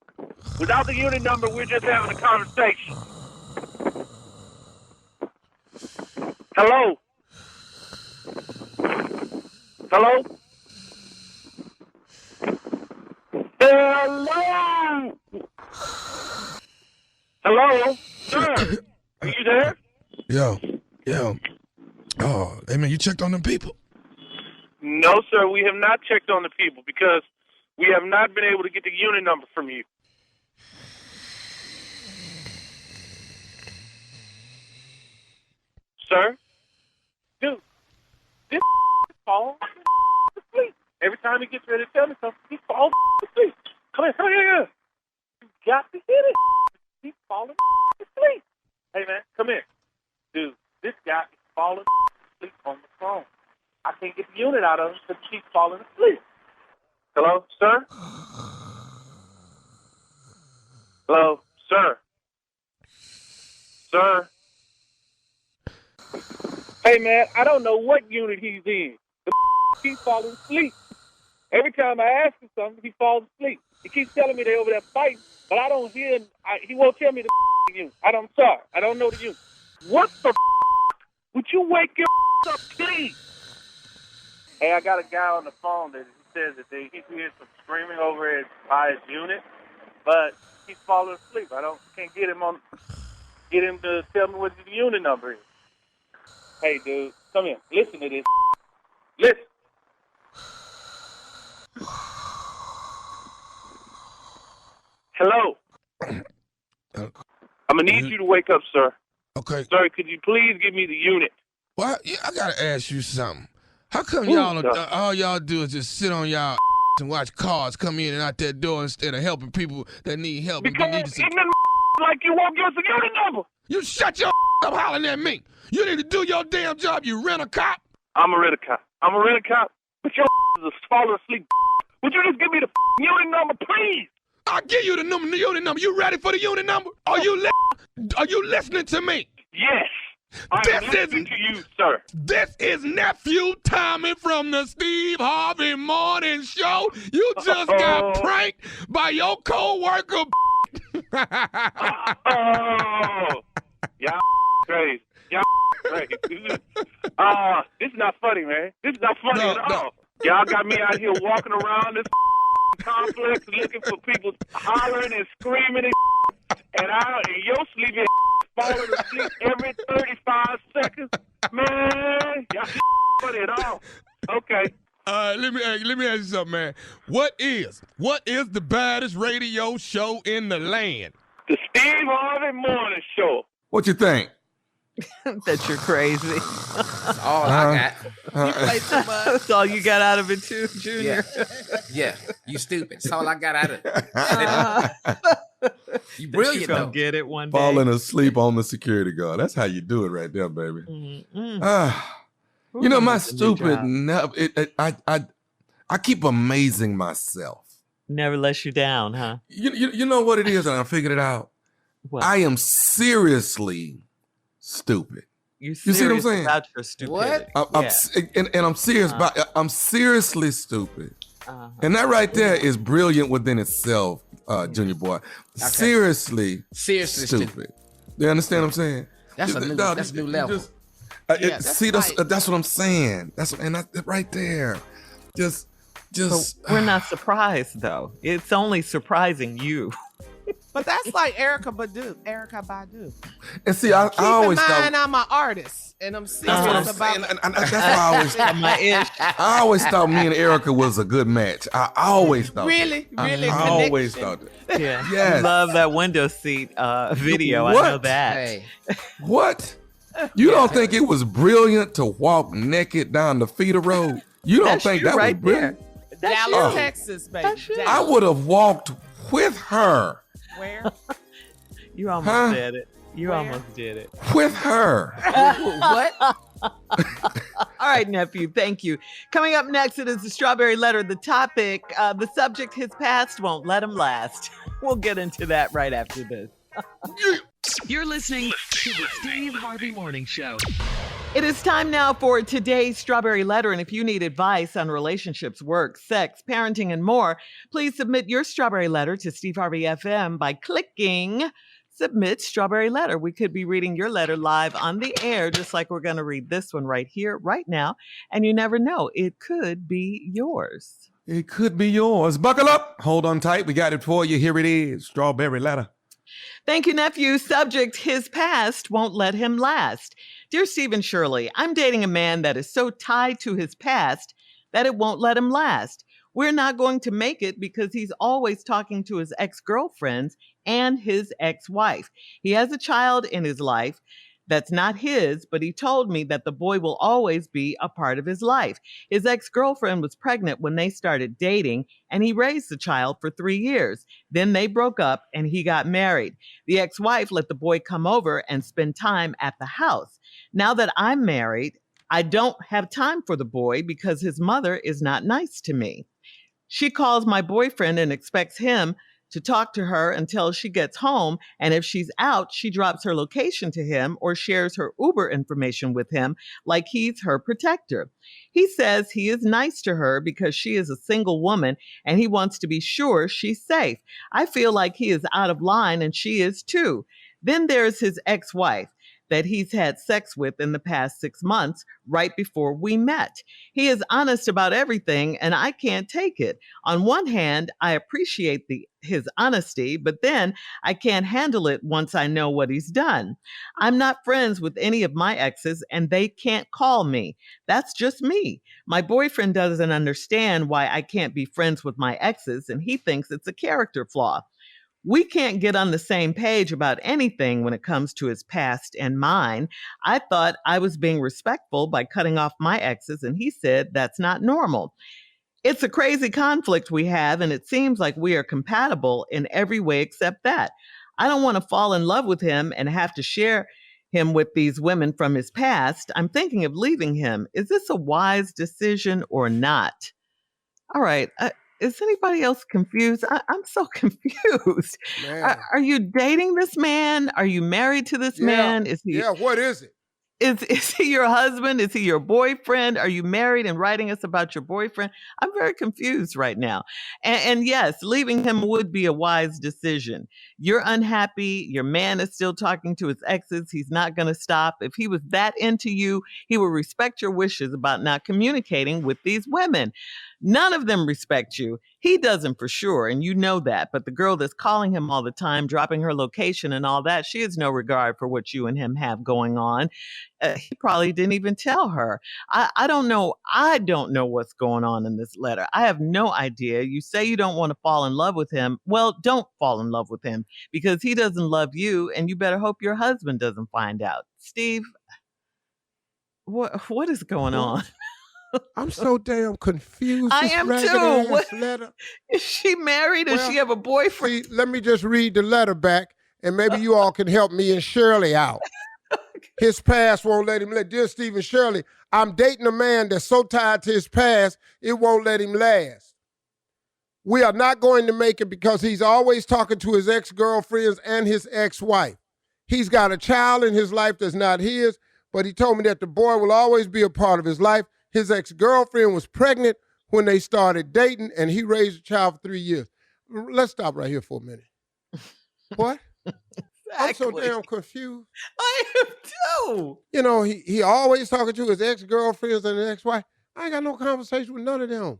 Without the unit number, we're just having a conversation. Hello? Hello? Hello? Hello? Sir, are you there? Yeah. Oh, hey man, you checked on them people? No, sir, we have not checked on the people because we have not been able to get the unit number from you. Sir? Dude, this is falling asleep. Every time he gets ready to tell me something, he's falling asleep. Come here. You got to hit it. He's falling asleep. Hey, man, come here. Dude, this guy is falling asleep on the phone. I can't get the unit out of him because he's falling asleep. Hello, sir? Hello, sir? Sir? Hey, man, I don't know what unit he's in. The keeps falling asleep. Every time I ask him something, he falls asleep. He keeps telling me they over there fighting, but I don't hear. He won't tell me the unit. I'm sorry. I don't know the unit. What the? Would you wake your up, please? Hey, I got a guy on the phone that says that he hears some screaming over by his unit, but he's falling asleep. Can't get him to tell me what the unit number is. Hey, dude, come here. Listen to this. Listen. Hello. I'm gonna need you to wake up, sir. Okay. Sir, could you please give me the unit? Well, I gotta ask you something. How come all y'all do is just sit on y'all and watch cars come in and out that door instead of helping people that need help? Because like you won't give us a unit number. You shut your up hollering at me. You need to do your damn job, you rent-a-cop. I'm a rent-a-cop. But your is falling asleep. Would you just give me the unit number, please? I'll give you the unit number. You ready for the unit number? Are you listening to me? Yes. I'm listening to you, sir. This is Nephew Tommy from the Steve Harvey Morning Show. You just got pranked by your co-worker. Y'all crazy. Y'all crazy. This is not funny, man. This is not funny at all. Y'all got me out here walking around this complex looking for people hollering and screaming and your sleepy falling asleep every 35 seconds. Man, y'all funny at all. Okay. Let me ask you something, man. What is the baddest radio show in the land? The Steve Harvey Morning Show. What you think? That you're crazy. That's all I got. You play too much. That's all you got out of it too, Junior. Yeah, you stupid. That's all I got out of it. You brilliant, You're though. gonna get it one day. Falling asleep on the security guard. That's how you do it right there, baby. You know, my stupid, I keep amazing myself. Never lets you down, huh? You know what it is, and I figured it out. What? I am seriously stupid. You see what I'm saying? About your stupidity. I'm serious about. I'm seriously stupid, and that right there is brilliant within itself, Junior boy. Okay. Seriously stupid. You understand what I'm saying? That's a new level. That's what I'm saying. That's right there. Just. So we're not surprised though. It's only surprising you. But that's like Erykah Badu. And see, I always thought I'm an artist, and I'm serious about. And that's why I always thought me and Erykah was a good match. I always thought. Really. I always thought that. Yeah. Yes. I love that window seat video. What? I know that. Hey. What? You don't think it was brilliant to walk naked down the feeder road? You don't think that was brilliant? Dallas, Texas, baby. I would have walked with her. Where? You almost did it. You almost did it. With her. What? All right, nephew. Thank you. Coming up next, it is the Strawberry Letter. The topic, the subject, his past won't let him last. We'll get into that right after this. You're listening to the Steve Harvey Morning Show. It is time now for today's Strawberry Letter. And if you need advice on relationships, work, sex, parenting, and more, please submit your Strawberry Letter to Steve Harvey FM by clicking Submit Strawberry Letter. We could be reading your letter live on the air, just like we're going to read this one right here, right now. And you never know, it could be yours. It could be yours. Buckle up. Hold on tight. We got it for you. Here it is. Strawberry Letter. Thank you, nephew. Subject, his past won't let him last. Dear Steve and Shirley, I'm dating a man that is so tied to his past that it won't let him last. We're not going to make it because he's always talking to his ex-girlfriends and his ex-wife. He has a child in his life that's not his, but he told me that the boy will always be a part of his life. His ex-girlfriend was pregnant when they started dating, and he raised the child for 3 years. Then they broke up, and he got married. The ex-wife let the boy come over and spend time at the house. Now that I'm married, I don't have time for the boy because his mother is not nice to me. She calls my boyfriend and expects him to talk to her until she gets home. And if she's out, she drops her location to him or shares her Uber information with him like he's her protector. He says he is nice to her because she is a single woman and he wants to be sure she's safe. I feel like he is out of line and she is too. Then there's his ex-wife that he's had sex with in the past 6 months, right before we met. He is honest about everything, and I can't take it. On one hand, I appreciate his honesty, but then I can't handle it once I know what he's done. I'm not friends with any of my exes, and they can't call me. That's just me. My boyfriend doesn't understand why I can't be friends with my exes, and he thinks it's a character flaw. We can't get on the same page about anything when it comes to his past and mine. I thought I was being respectful by cutting off my exes, and he said that's not normal. It's a crazy conflict we have, and it seems like we are compatible in every way except that. I don't want to fall in love with him and have to share him with these women from his past. I'm thinking of leaving him. Is this a wise decision or not? All right. Is anybody else confused? I'm so confused. Are you dating this man? Are you married to this man? Is he? Yeah, what is it? Is he your husband? Is he your boyfriend? Are you married and writing us about your boyfriend? I'm very confused right now. And yes, leaving him would be a wise decision. You're unhappy. Your man is still talking to his exes. He's not going to stop. If he was that into you, he would respect your wishes about not communicating with these women. None of them respect you. He doesn't for sure, and you know that. But the girl that's calling him all the time, dropping her location and all that, she has no regard for what you and him have going on. He probably didn't even tell her. I don't know. I don't know what's going on in this letter. I have no idea. You say you don't want to fall in love with him. Well, don't fall in love with him because he doesn't love you, and you better hope your husband doesn't find out. Steve, what is going on? I'm so damn confused. I am too. Letter. Is she married? Does she have a boyfriend? See, let me just read the letter back, and maybe you all can help me and Shirley out. His past won't let him live. Dear Steve and Shirley, I'm dating a man that's so tied to his past, it won't let him last. We are not going to make it because he's always talking to his ex-girlfriends and his ex-wife. He's got a child in his life that's not his, but he told me that the boy will always be a part of his life. His ex-girlfriend was pregnant when they started dating, and he raised a child for 3 years. Let's stop right here for a minute. What? Exactly. I'm so damn confused. I am too. You know, he always talking to his ex-girlfriends and his ex-wife. I ain't got no conversation with none of them.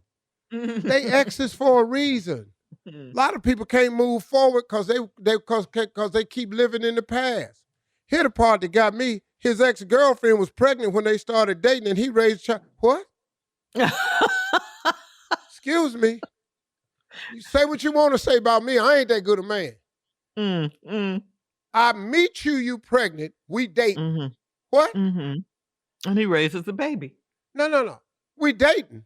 They exes for a reason. A lot of people can't move forward because they keep living in the past. Here the part that got me. His ex-girlfriend was pregnant when they started dating, and he raised a child. What? Excuse me. You say what you want to say about me. I ain't that good a man. I meet you pregnant. We dating. What? And he raises a baby. No. We dating.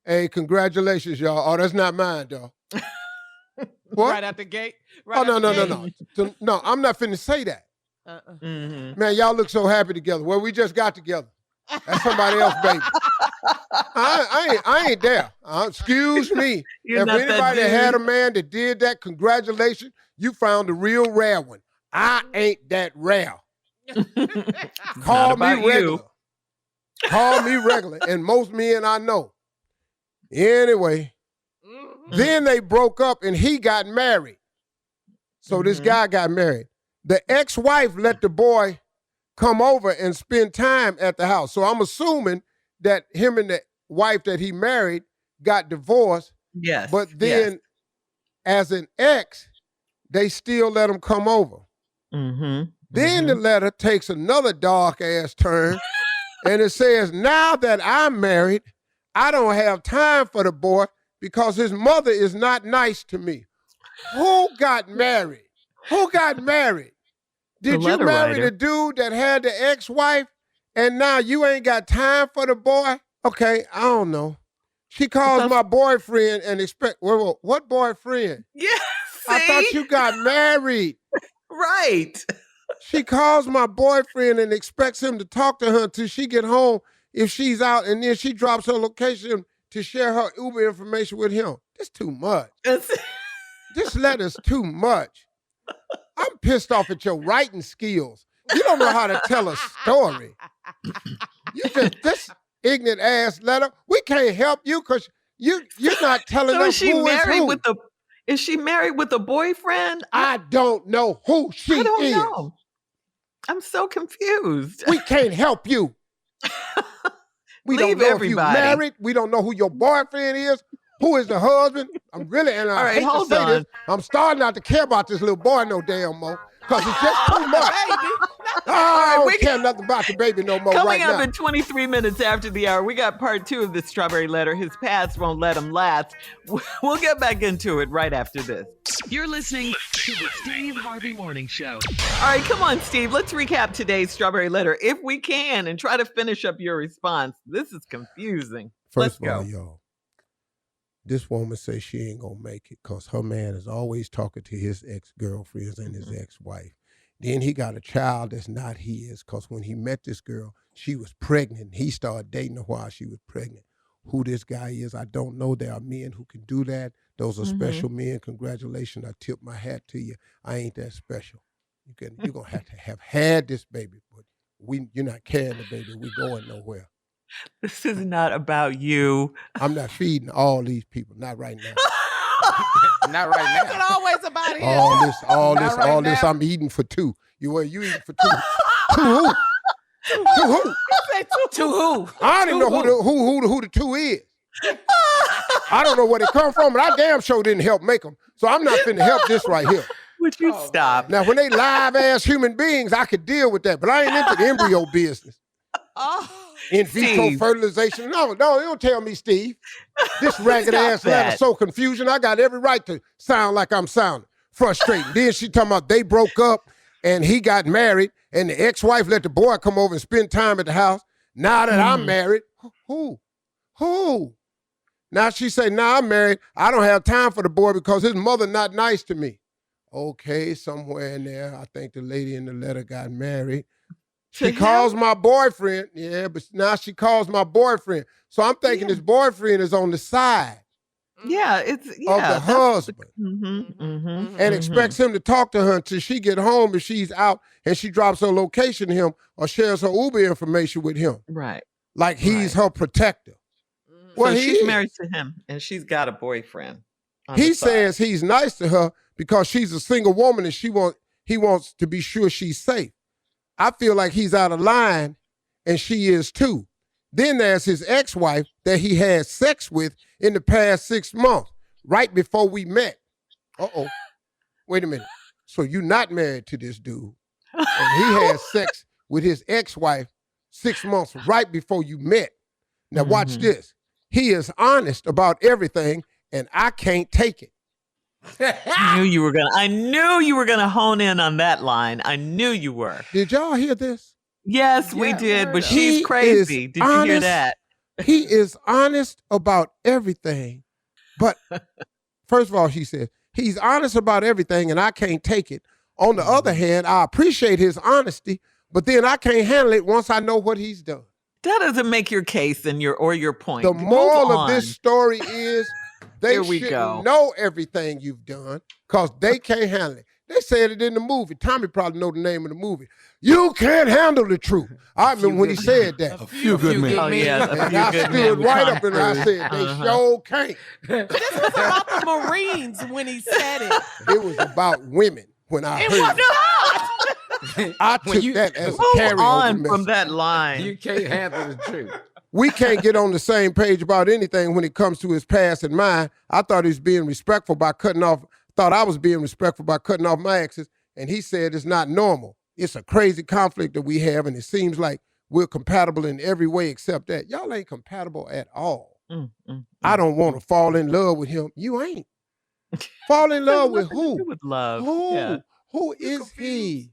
Hey, congratulations, y'all. Oh, that's not mine, though. What? Right out the gate? No. No, I'm not finna say that. Man, y'all look so happy together. Well, we just got together. That's somebody else, baby. I ain't there. Excuse me. If anybody had a man that did that, congratulations. You found a real rare one. I ain't that rare. Call me regular. Call me regular. And most men I know. Anyway, then they broke up and he got married. So this guy got married. The ex-wife let the boy come over and spend time at the house. So I'm assuming that him and the wife that he married got divorced. Yes. But then as an ex, they still let him come over. Then the letter takes another dark-ass turn, and it says, now that I'm married, I don't have time for the boy because his mother is not nice to me. Who got married? Who got married? Did you marry the dude that had the ex-wife and now you ain't got time for the boy? Okay, I don't know. She calls my boyfriend and what boyfriend? Yes. I thought you got married. Right. She calls my boyfriend and expects him to talk to her until she get home if she's out, and then she drops her location to share her Uber information with him. That's too much. This letter's too much. I'm pissed off at your writing skills. You don't know how to tell a story. You just, this ignorant ass letter, we can't help you because you're not telling us who is who. Is she married with a boyfriend? I don't know who she is. I don't know. I'm so confused. We can't help you. We don't know if you're married. We don't know who your boyfriend is. Who is the husband? I'm really, and I hate to say this, I'm starting not to care about this little boy no damn more because it's just too much. I don't care nothing about the baby no more right now. Coming up in 23 minutes after the hour, we got part 2 of this strawberry letter. His past won't let him last. We'll get back into it right after this. You're listening to the Steve Harvey Morning Show. All right, come on, Steve. Let's recap today's strawberry letter if we can and try to finish up your response. This is confusing. First of all, y'all, this woman says she ain't gonna make it because her man is always talking to his ex-girlfriends and his ex-wife. Then he got a child that's not his because when he met this girl, she was pregnant. He started dating her while she was pregnant. Who this guy is, I don't know. There are men who can do that. Those are special men. Congratulations. I tip my hat to you. I ain't that special. You're going to have had this baby, but you're not carrying the baby. We're going nowhere. This is not about you. I'm not feeding all these people. Not right now. Not right now. It's always about him. All this. I'm eating for 2. You eating for 2? 2 who? 2 who? To who? I don't even know who the 2 is. I don't know where they come from, but I damn sure didn't help make them. So I'm not finna help this right here. Would you stop? Now, when they live ass human beings, I could deal with that, but I ain't into the embryo business. In vitro fertilization. No, don't tell me, Steve. This ragged ass letter so confusion. I got every right to sound like I'm sounding frustrating. Then she talking about they broke up and he got married and the ex-wife let the boy come over and spend time at the house. Now that I'm married, who? Now she say, I'm married. I don't have time for the boy because his mother not nice to me. Okay, somewhere in there, I think the lady in the letter got married. She calls my boyfriend. Yeah, but now she calls my boyfriend. So I'm thinking this boyfriend is on the side. Yeah, of the husband. And expects him to talk to her until she get home and she's out and she drops her location to him or shares her Uber information with him. Right. Like he's her protector. Well, so she's married to him and she's got a boyfriend. He says he's nice to her because she's a single woman and he wants to be sure she's safe. I feel like he's out of line and she is too. Then there's his ex-wife that he had sex with in the past 6 months, right before we met. Uh-oh. Wait a minute. So you're not married to this dude. And he had sex with his ex-wife 6 months right before you met. Now watch this. He is honest about everything and I can't take it. I knew you were gonna hone in on that line. I knew you were. Did y'all hear this? Yes, we did, but she's crazy. Did you hear that? He is honest about everything. But first of all, she says, he's honest about everything and I can't take it. On the other hand, I appreciate his honesty, but then I can't handle it once I know what he's done. That doesn't make your case and your point. The moral of this story is they shouldn't know everything you've done because they can't handle it. They said it in the movie. Tommy probably know the name of the movie. You can't handle the truth. I remember when he said that. A few good men. Oh, yeah. And I stood right up and I said, they sure can't. This was about the Marines when he said it. It was about women when I heard it. I took that as a carryover on message. from that line. You can't handle the truth. We can't get on the same page about anything when it comes to his past and mine. I thought he was being respectful by cutting off, I was being respectful by cutting off my exes, and he said it's not normal. It's a crazy conflict that we have, and it seems like we're compatible in every way except that. Y'all ain't compatible at all. I don't want to fall in love with him. You ain't. Fall in love with who? With love. Who? Yeah. Who is he?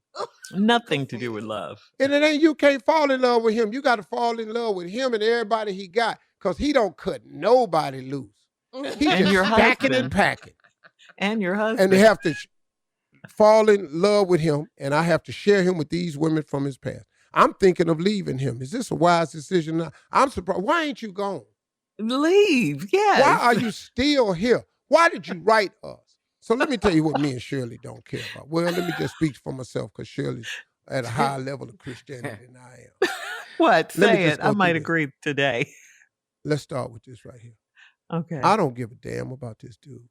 Nothing to do with love. And it ain't you can't fall in love with him. You got to fall in love with him and everybody he got because he don't cut nobody loose. He And just your stacking husband. and packing. And your husband. And they have to fall in love with him, and I have to share him with these women from his past. I'm thinking of leaving him. Is this a wise decision? I'm surprised. Why ain't you gone? Leave, yes. Why are you still here? Why did you write us? So let me tell you what me and Shirley don't care about. Well, let me just speak for myself because Shirley's at a higher level of Christianity than I am. What? Say it. I might agree today. Let's start with this right here. Okay. I don't give a damn about this dude.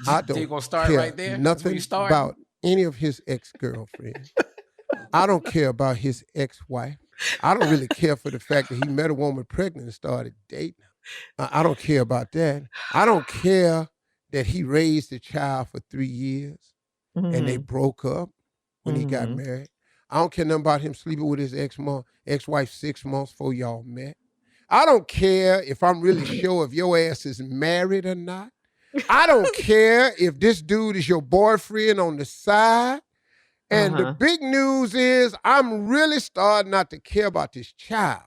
I don't you gonna start care right there? nothing about any of his ex-girlfriends. I don't care about his ex-wife. I don't really care for the fact that he met a woman pregnant and started dating her. I don't care about that. I don't care that he raised a child for 3 years and they broke up when he got married. I don't care nothing about him sleeping with his ex-wife 6 months before y'all met. I don't care if I'm really sure if your ass is married or not. I don't care if this dude is your boyfriend on the side. And the big news is I'm really starting not to care about this child.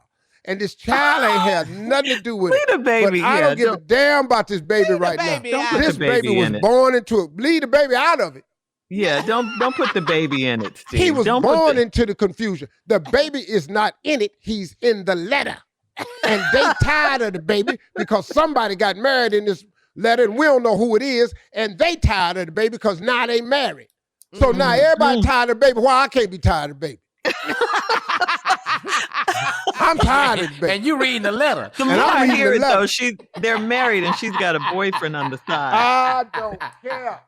And this child ain't had nothing to do with it. Leave the baby. But I don't give a damn about this baby right now. This baby was born into it. Leave the baby out of it. Yeah, don't put the baby in it, Steve. He was born into the confusion. The baby is not in it. He's in the letter. And they tired of the baby because somebody got married in this letter and we don't know who it is. And they tired of the baby because now they married. So now everybody tired of the baby. Why I can't be tired of the baby? I'm tired of the baby. And you reading the letter. The more I hear it, though, they're married and she's got a boyfriend on the side. I don't care.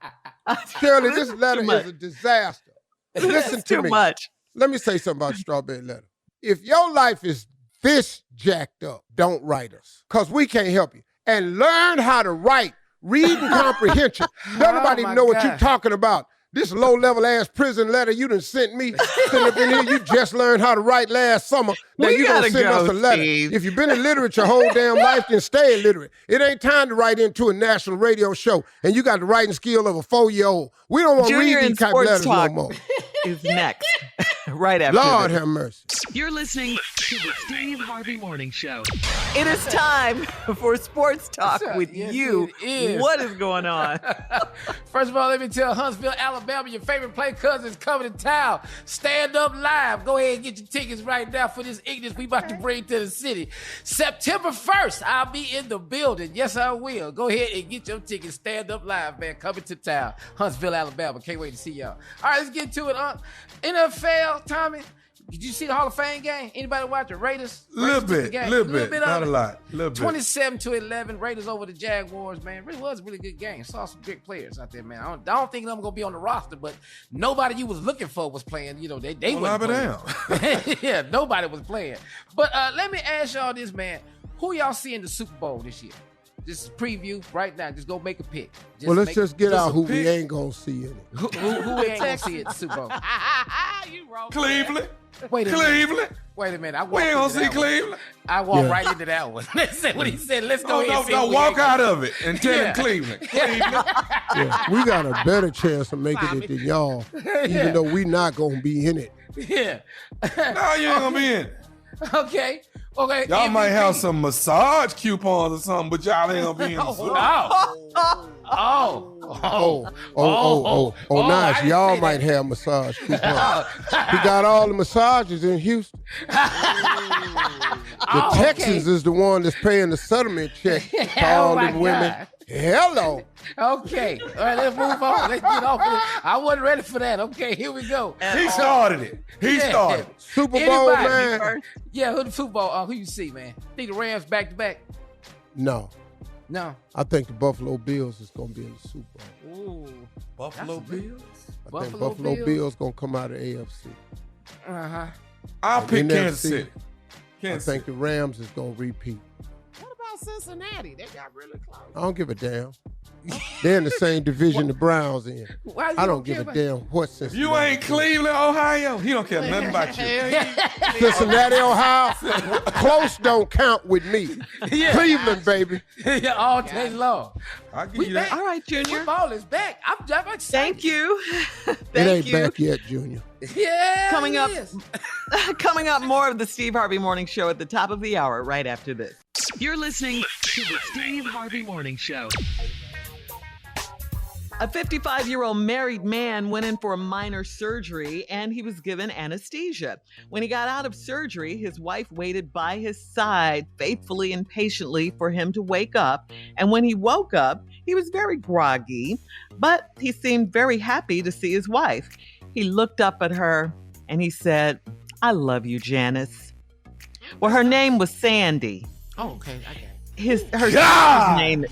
Shirley, this letter is a disaster. Listen to me. Too much. Let me say something about the strawberry letter. If your life is this jacked up, don't write us, because we can't help you. And learn how to write, read and comprehension. Nobody know what you're talking about. This low-level ass prison letter you done sent me, sitting up in here, you just learned how to write last summer. Now you gonna send us a letter. Steve. If you've been illiterate your whole damn life, then stay illiterate. It ain't time to write into a national radio show, and you got the writing skill of a 4-year-old. We don't want to read these type of letters no more. Is next, right after Lord this. have mercy. You're listening to the Steve Harvey Morning Show. It is time for Sports Talk with you. What is going on? First of all, let me tell Huntsville, Alabama, your favorite play cousin is coming to town. Stand up live. Go ahead and get your tickets right now for this Ignis we about to bring to the city. September 1st, I'll be in the building. Yes, I will. Go ahead and get your tickets. Stand up live, man. Coming to town. Huntsville, Alabama. Can't wait to see y'all. All right, let's get to it. NFL, Tommy. Did you see the Hall of Fame game? Anybody watch the Raiders? Little bit, not a lot. 27-11, Raiders over the Jaguars, man. It really was a really good game. Saw some great players out there, man. I don't think I'm gonna be on the roster, but nobody you was looking for was playing. You know, they wasn't playing. Yeah, nobody was playing. But let me ask y'all this, man. Who y'all see in the Super Bowl this year? Just preview right now. Just go make a pick. Let's just get out who we ain't gonna see in it. Who we ain't gonna see at the Super Bowl? You wrong. Cleveland. Wait a minute. Wait a minute. We ain't gonna see Cleveland. I walked right into that one. Listen what he said. Let's go ahead and see. No, walk out of it and tell him Cleveland. Yeah, we got a better chance of making it than y'all, even though we not gonna be in it. Yeah. No, you ain't gonna be in it. Okay. Y'all might have some massage coupons or something, but y'all ain't gonna be in the Super Bowl. Nice. Y'all might have massage coupons. We got all the massages in Houston. The Texans is the one that's paying the settlement check for all them women. Hello. Okay. All right, let's move on. Let's get off of it. I wasn't ready for that. Okay, here we go. He started it. He started. Super Bowl, man. Yeah, who the Super Bowl? Who you see, man? Think the Rams back to back? No. I think the Buffalo Bills is going to be in the Super Bowl. Ooh. Buffalo Bills? I think Buffalo Bills going to come out of AFC. Uh-huh. I'll pick Kansas City. I think the Rams is going to repeat. What about Cincinnati? They got really close. I don't give a damn. They're in the same division the Browns in. I don't give a damn what Cincinnati. You ain't Cleveland, Ohio. He don't care nothing about you. Cincinnati, Ohio. Close don't count with me. Yeah. Cleveland, baby. Yeah, all day long. I'll give you that. All right, Junior. Football is back. I'm excited. Thank you. It ain't back yet, Junior. Yeah. Coming up, more of the Steve Harvey Morning Show at the top of the hour right after this. You're listening to the Steve Harvey Morning Show. A 55-year-old married man went in for a minor surgery and he was given anesthesia. When he got out of surgery, his wife waited by his side faithfully and patiently for him to wake up. And when he woke up, He was very groggy, but he seemed very happy to see his wife. He looked up at her and he said, "I love you, Janice." Well, her name was Sandy. Oh, okay. I got it. Her sister's name is...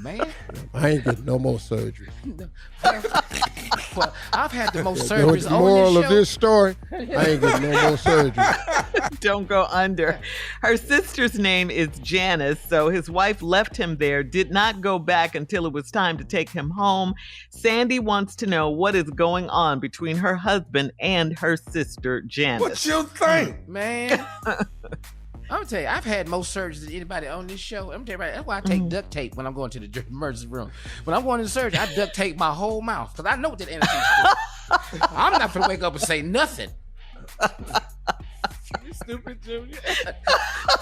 Man, I ain't getting no more surgery. Well, I've had the most surgeries The on moral this of show. this story, I ain't getting no more surgery. Don't go under. Her sister's name is Janice, so his wife left him there, did not go back until it was time to take him home. Sandy wants to know what is going on between her husband and her sister, Janice. What you think? Man, I'm gonna tell you, I've had more surgeries than anybody on this show. I'm telling you, that's why I take duct tape when I'm going to the emergency room. When I'm going to the surgery, I duct tape my whole mouth because I know what that anesthesia is. I'm not gonna wake up and say nothing. You stupid, Junior.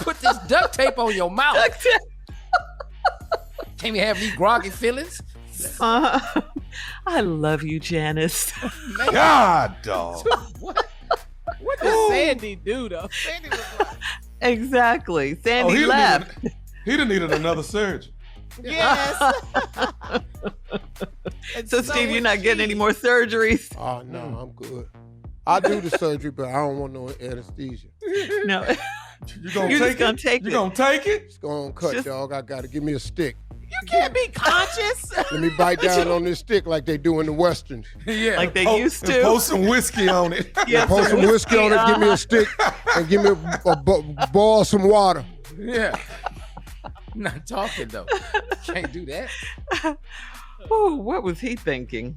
Put this duct tape on your mouth. Duct tape. Can't you have these groggy feelings? I love you, Janice. God, dog. What? What does Sandy do, though? Sandy was like, Exactly. Sandy he left. He done needed another surgery. yes. And So, Steve, you're was not getting she. any more surgeries? Oh, no, I'm good. I do the surgery, but I don't want no anesthesia. No. You gonna You're take just gonna it? take You it. gonna take it? It's going to cut, Just- dog. I got to give me a stick. You can't be conscious. Let me bite down on this stick like they do in the Westerns. Yeah. Like they Pour- used and to. Pour some whiskey on it. Yeah, Pour some whiskey on it, give me a stick, and give me boil some water. Yeah. Not talking though. Can't do that. Oh, what was he thinking?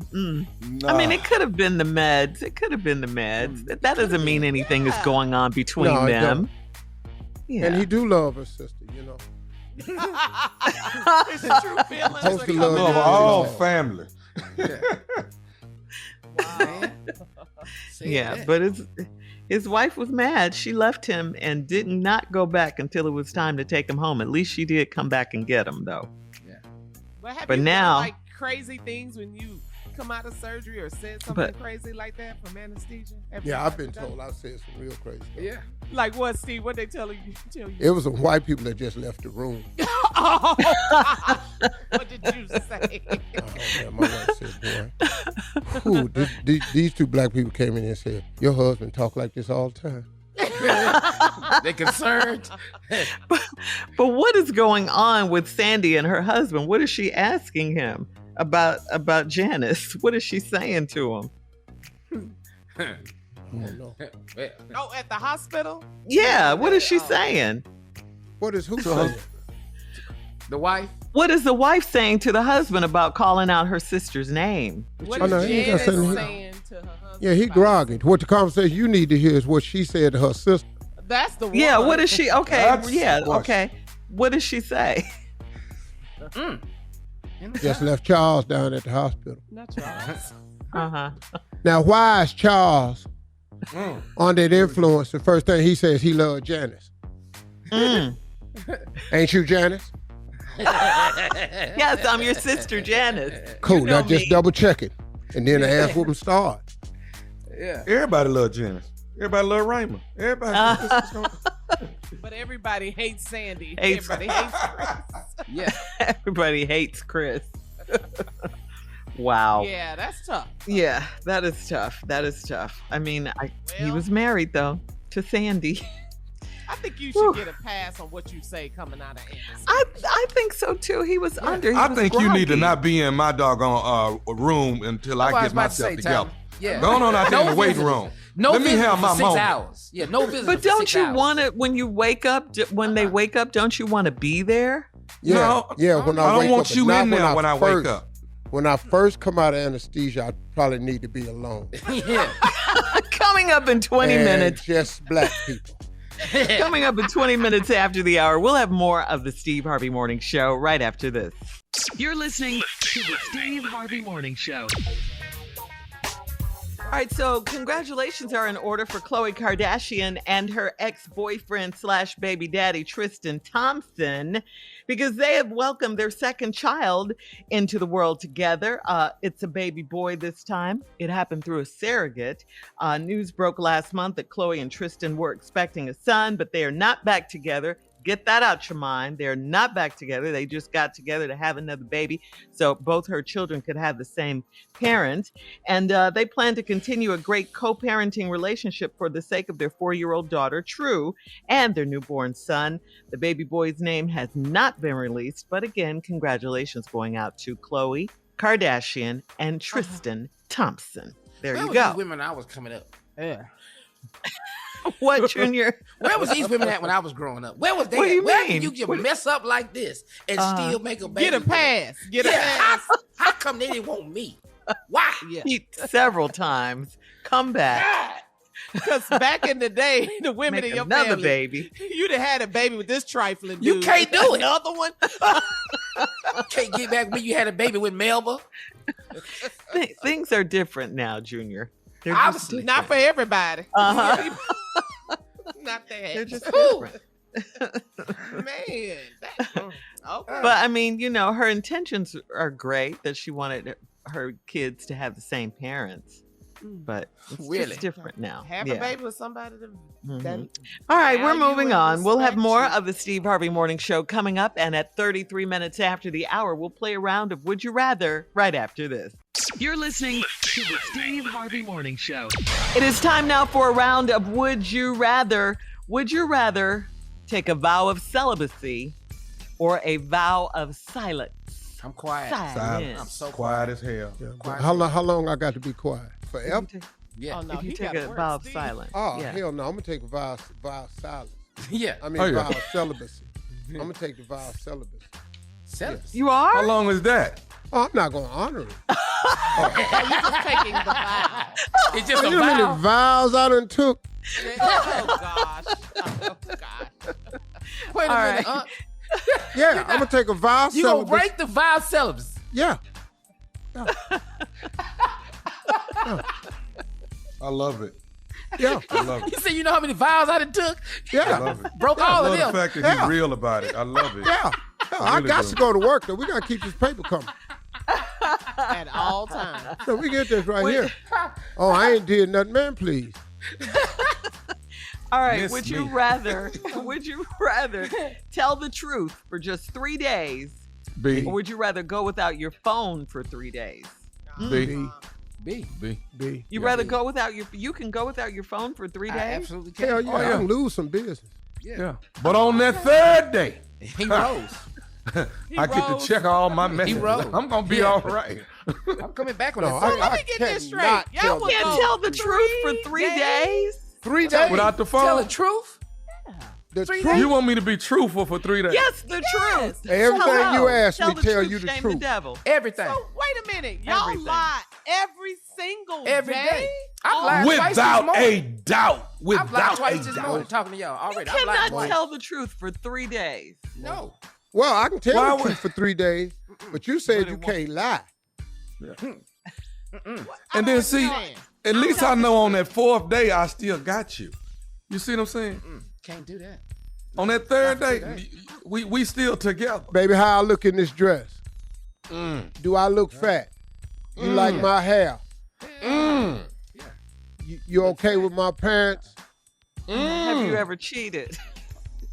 I mean, it could have been the meds. It could have been the meds. That doesn't mean anything is going on between No, it them. don't. Yeah. And he do love her sister, you know. It's true feelings. Supposed to are love coming Love you. out. all family. Man. Say Yeah, that. but his wife was mad. She left him and did not go back until it was time to take him home. At least she did come back and get him, though. But But you now- done, like crazy things when you come out of surgery or said something crazy like that from anesthesia? Yeah, I've been told I said some real crazy stuff. Yeah. Like what, Steve? What they tell you? It was some white people that just left the room. Oh, what did you say? Oh, man, my wife said, boy, ooh, these two black people came in and said, your husband talk like this all the time. They concerned. But what is going on with Sandy and her husband? What is she asking him about Janice? What is she saying to him? Oh, no. Oh, at the hospital? Yeah, what is she saying? What is who saying? The wife. What is the wife saying to the husband about calling out her sister's name? What Oh, is no, he ain't got Janice something- saying to her husband? Yeah, he about- groggy. What the conversation you need to hear is what she said to her sister. That's the one. Yeah, what is she? Okay, That's yeah, the question. okay. What does she say? Just left Charles down at the hospital. Not Charles. Uh-huh. Now, why is Charles under the influence? The first thing he says, he loved Janice. Ain't you Janice? Yes, I'm your sister, Janice. Cool. You know Now just me. double check it. And then the ass whooping start. Yeah. Everybody love Janice. Everybody love Raymond. Everybody. But everybody hates Sandy. Hates- Everybody hates Chris. Yeah. Everybody hates Chris. Wow. Yeah, that's tough. Yeah, that is tough. That is tough. I mean, he Well- was married, though, to Sandy. I think you should get a pass on what you say coming out of anesthesia. I think so, too. He was under. He I was think you need to groggy. not be in my doggone room until I That's what get was about to myself say, together. Tommy. Yeah. Go on out there in the waiting visitors. room. No Let me visitors have for my 6 moment. hours. Yeah, no visitors. But for don't 6 you hours. want to, when you wake up, when they wake up, don't you want to be there? Yeah, No, yeah. When I I don't wake want up, you not in there when I wake first- up. When I first come out of anesthesia, I probably need to be alone. Yeah. Coming up in 20 And minutes. just black people. Coming up in 20 minutes after the hour, we'll have more of the Steve Harvey Morning Show right after this. You're listening to the Steve Harvey Morning Show. All right, so congratulations are in order for Khloe Kardashian and her ex-boyfriend / baby daddy Tristan Thompson, because they have welcomed their second child into the world together. It's a baby boy this time. It happened through a surrogate. News broke last month that Khloe and Tristan were expecting a son, but they are not back together. get that out your mind. They're not back together. They just got together to have another baby, so both her children could have the same parent. And they plan to continue a great co-parenting relationship for the sake of their 4-year-old daughter, True, and their newborn son. The baby boy's name has not been released, but again, congratulations going out to Khloe Kardashian and Tristan Thompson. There you go. These women when I was coming up. Yeah. What, Junior? Where was these women at when I was growing up? Where was they? What do you Where mean? can you just mess up like this and still make a baby? Get a pass. Get a pass. How come they didn't want me? Why? Yeah. Several times. Come back. Because back in the day, the women Make in your another family, baby. you'd have had a baby with this trifling dude. You can't do it. Another one. Can't get back when you had a baby with Melba. Things are different now, Junior. They're just Obviously. Not for everybody. Uh-huh. Not that. They're just different. Man. Okay. But I mean, her intentions are great that she wanted her kids to have the same parents. But it's Really? just different now. Have a baby with somebody that All right, we're value moving and on. We'll have respect more you. of the Steve Harvey Morning Show coming up. And at 33 minutes after the hour, we'll play a round of Would You Rather right after this. You're listening to the Steve Harvey Morning Show. It is time now for a round of Would You Rather. Would you rather take a vow of celibacy or a vow of silence? I'm quiet. Silence. I'm so Quiet as hell. Yeah, Quiet. how long I got to be quiet? Forever? Yeah. Oh, no, If you he take got a worse, vow of Steve. silence. Oh, yeah. hell no. I'm going to take a vow of silence. Yeah. I mean, Oh, yeah. vow of celibacy. I'm going to take the vow of celibacy. Celibacy. You are? How long is that? Oh, I'm not going to honor it. Oh, you just taking the vow. It's just a You know how vow. many vows I done took? Oh, gosh. Oh, gosh. Wait a All minute. right. Yeah, I'm going to take a vow of You gonna celibacy. break the vow of celibacy? Yeah. I love it. Yeah. I love it. You say you know how many vows I done took? I Yeah. love it. Broke I all of love them. the fact that Yeah. he's real about it. I love it. Yeah. I really got do. to go to work, though. We got to keep this paper coming. At all times. So we get this right here. Oh, I ain't did nothing, man, please. All right, Miss would you me. rather tell the truth for just 3 days, B. or would you rather go without your phone for 3 days? B. B. B. You rather go without you can go without your phone for 3 I days? absolutely can. Hell yeah, I can lose some business. Yeah. But on that third day, He rose. I get to rose. check all my messages. rose. I'm going to be Yeah. all right. I'm coming back on No, that. Let me get this straight. cannot Y'all tell would Can't go tell the truth for 3 days? 3 days Without the Tell phone? the truth. The 3 truth. You want me to be truthful for 3 days? Yes, the truth. Everything Hello. you ask me, tell you the shame truth. the devil. Everything. So wait a minute. Y'all Everything. lie every single Every day? day. I've lied twice this Without morning. a doubt. I've lied Without twice a this morning doubt. talking to y'all already. You I've lied cannot twice. tell the truth for 3 days. No. Well, I can tell Why the would- truth for 3 days, but you said But you it can't lie. And then see, at least I know on that 4th day I still got you. You see what I'm saying? Can't do that. On that 3rd day, we still together. Baby, how I look in this dress? Do I look fat? You like my hair? You okay with my parents? Have you ever cheated?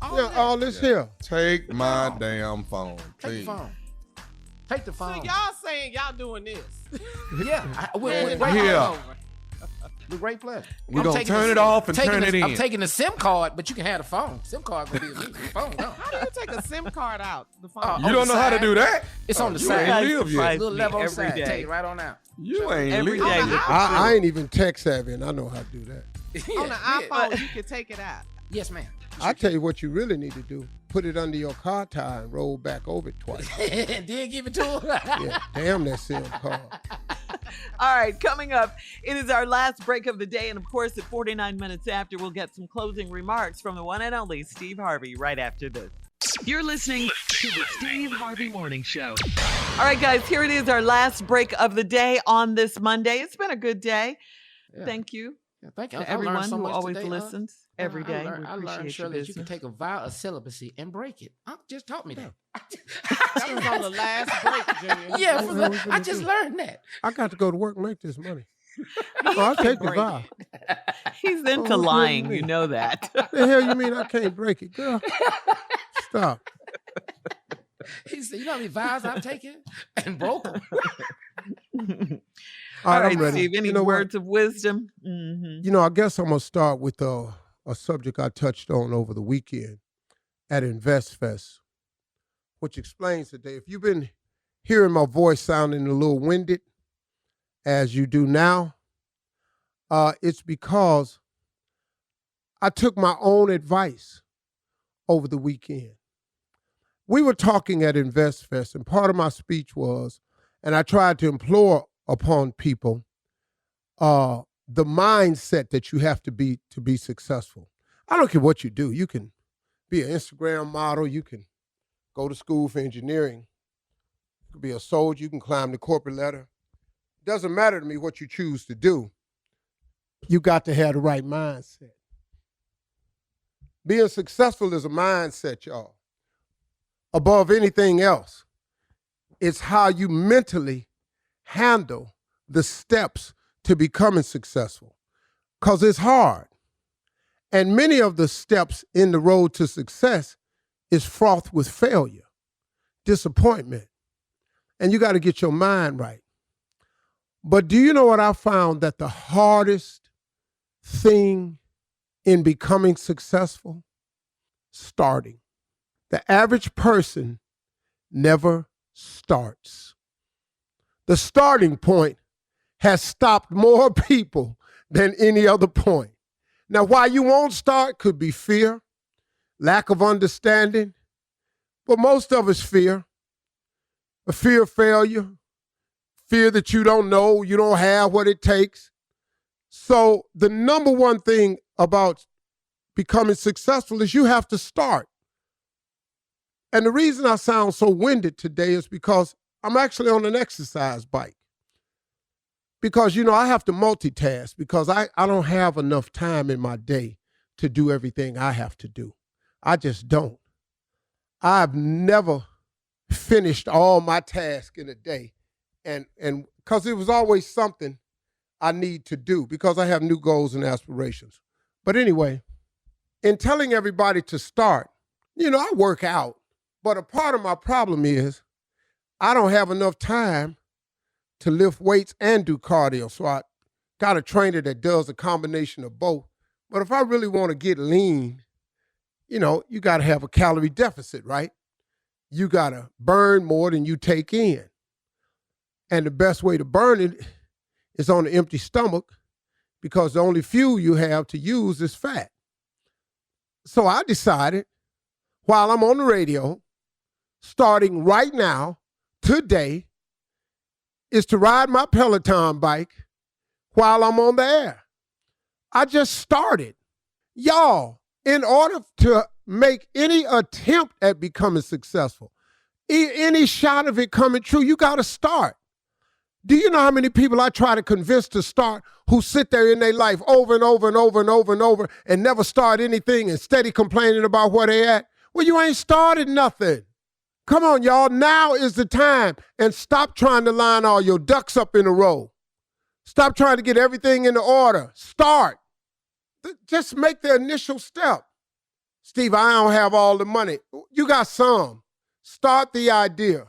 Yeah, all this here. Take my damn phone, Take the please. phone. Take the So phone. y'all saying y'all doing this. Yeah. With And great it's Yeah. all over. with great pleasure. We're I'm going to taking turn the- it off and taking turn the- it in. I'm taking the SIM card, but you can have the phone. SIM card gonna be the phone. No. How do you take a SIM card out? The phone. Oh, You don't know how to side. do that? It's on the You side. ain't guys live surprise yet. Little me level on the every side. day. Take it right on out. You ain't Every live day. yet. I ain't even tech savvy, and I know how to do that. On the iPhone, you can take it out. Yes, ma'am. I tell you what you really need to do. Put it under your car tire and roll back over it twice. And then give it to him. Yeah, damn that SIM card. All right, coming up, it is our last break of the day. And of course, at 49 minutes after, we'll get some closing remarks from the one and only Steve Harvey right after this. You're listening to the Steve Harvey Morning Show. All right, guys, here it is, our last break of the day on this Monday. It's been a good day. Yeah. Thank you Yeah, thank you. to I learned everyone so who much always today, listens every day. We I learned, appreciate Shirley, your that you can business. take a vow of celibacy and break it. Just taught me that. That was on the last break, Junior. Yeah, What we I finna just do? learned that. I got to go to work and make this money. Oh, I'll take the break vow. He's into what do you lying, mean? you know that. The hell you mean I can't break it, girl? Stop. He said, you know how many vows I've taken and broke them? All right, I'm ready. Steve, any words of wisdom? I guess I'm going to start with a subject I touched on over the weekend at InvestFest, which explains today. If you've been hearing my voice sounding a little winded, as you do now, it's because I took my own advice over the weekend. We were talking at InvestFest, and part of my speech was, and I tried to implore upon people the mindset that you have to be successful. I don't care what you do. You can be an Instagram model. You can go to school for engineering. You can be a soldier. You can climb the corporate ladder. It doesn't matter to me what you choose to do. You got to have the right mindset. Being successful is a mindset, y'all. Above anything else, it's how you mentally handle the steps to becoming successful. Because it's hard. And many of the steps in the road to success is fraught with failure, disappointment. And you got to get your mind right. But do you know what I found? That the hardest thing in becoming successful? Starting. The average person never starts. The starting point has stopped more people than any other point. Now, why you won't start could be fear, lack of understanding, but most of it's fear. A fear of failure, fear that you don't know, you don't have what it takes. So the number one thing about becoming successful is you have to start. And the reason I sound so winded today is because I'm actually on an exercise bike. Because, I have to multitask because I don't have enough time in my day to do everything I have to do. I just don't. I've never finished all my tasks in a day. And because it was always something I need to do because I have new goals and aspirations. But anyway, in telling everybody to start, I work out. But a part of my problem is I don't have enough time to lift weights and do cardio. So I got a trainer that does a combination of both. But if I really want to get lean, you got to have a calorie deficit, right? You got to burn more than you take in. And the best way to burn it is on an empty stomach because the only fuel you have to use is fat. So I decided while I'm on the radio, starting right now, today, is to ride my Peloton bike while I'm on the air. I just started. Y'all, in order to make any attempt at becoming successful, any shot of it coming true, you got to start. Do you know how many people I try to convince to start who sit there in their life over and over and over and over and over and never start anything and steady complaining about where they at? Well, you ain't started nothing. Come on, y'all. Now is the time. And stop trying to line all your ducks up in a row. Stop trying to get everything in order. Start. Just make the initial step. Steve, I don't have all the money. You got some. Start the idea.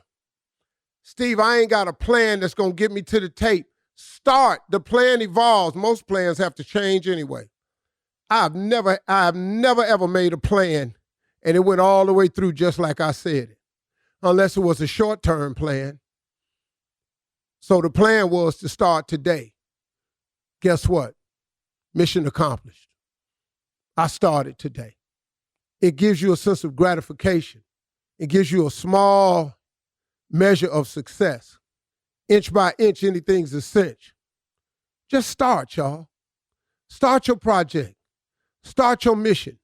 Steve, I ain't got a plan that's going to get me to the tape. Start. The plan evolves. Most plans have to change anyway. I've never ever made a plan and it went all the way through just like I said it, unless it was a short-term plan. So the plan was to start today. Guess what? Mission accomplished. I started today. It gives you a sense of gratification. It gives you a small measure of success. Inch by inch, anything's a cinch. Just start, y'all. Start your project. Start your mission.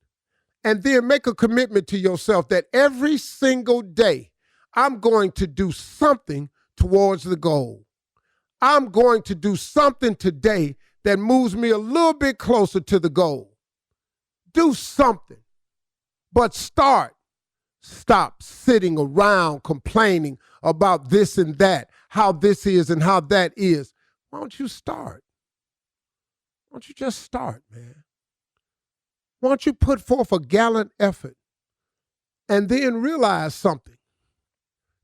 And then make a commitment to yourself that every single day, I'm going to do something towards the goal. I'm going to do something today that moves me a little bit closer to the goal. Do something, but start. Stop sitting around complaining about this and that, how this is and how that is. Why don't you start? Why don't you just start, man? Why don't you put forth a gallant effort And then realize something.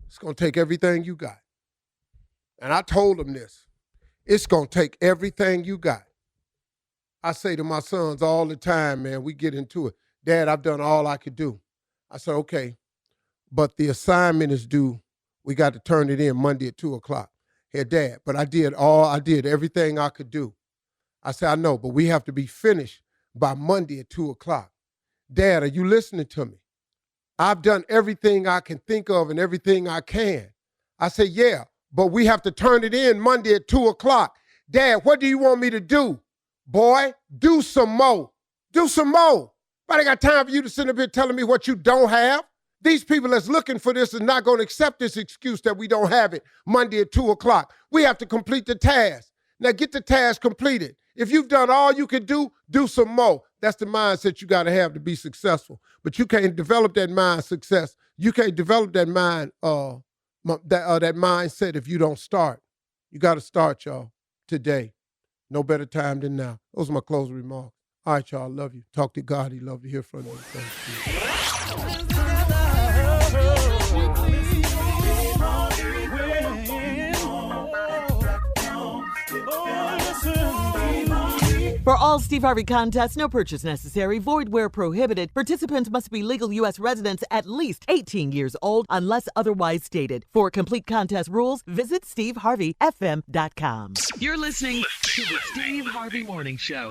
It's going to take everything you got. And I told them this. It's going to take everything you got. I say to my sons all the time, man, we get into it. Dad, I've done all I could do. I said, okay, but the assignment is due. We got to turn it in Monday at 2 o'clock. Hey, Dad, but I did everything I could do. I said, I know, but we have to be finished by Monday at 2 o'clock. Dad, are you listening to me? I've done everything I can think of and everything I can. I said, yeah, but we have to turn it in Monday at 2 o'clock. Dad, what do you want me to do? Boy, do some more. Do some more. But I got time for you to sit up here telling me what you don't have. These people that's looking for this is not going to accept this excuse that we don't have it Monday at 2 o'clock. We have to complete the task. Now get the task completed. If you've done all you can do some more. That's the mindset you got to have to be successful. But you can't develop that mind success. You can't develop that mind that mindset if you don't start. You got to start, y'all, today. No better time than now. Those are my closing remarks. All right, y'all. Love you. Talk to God. He love to hear from you. Thank you. For all Steve Harvey contests, no purchase necessary, void where prohibited. Participants must be legal U.S. residents at least 18 years old unless otherwise stated. For complete contest rules, visit steveharveyfm.com. You're listening to the Steve Harvey Morning Show.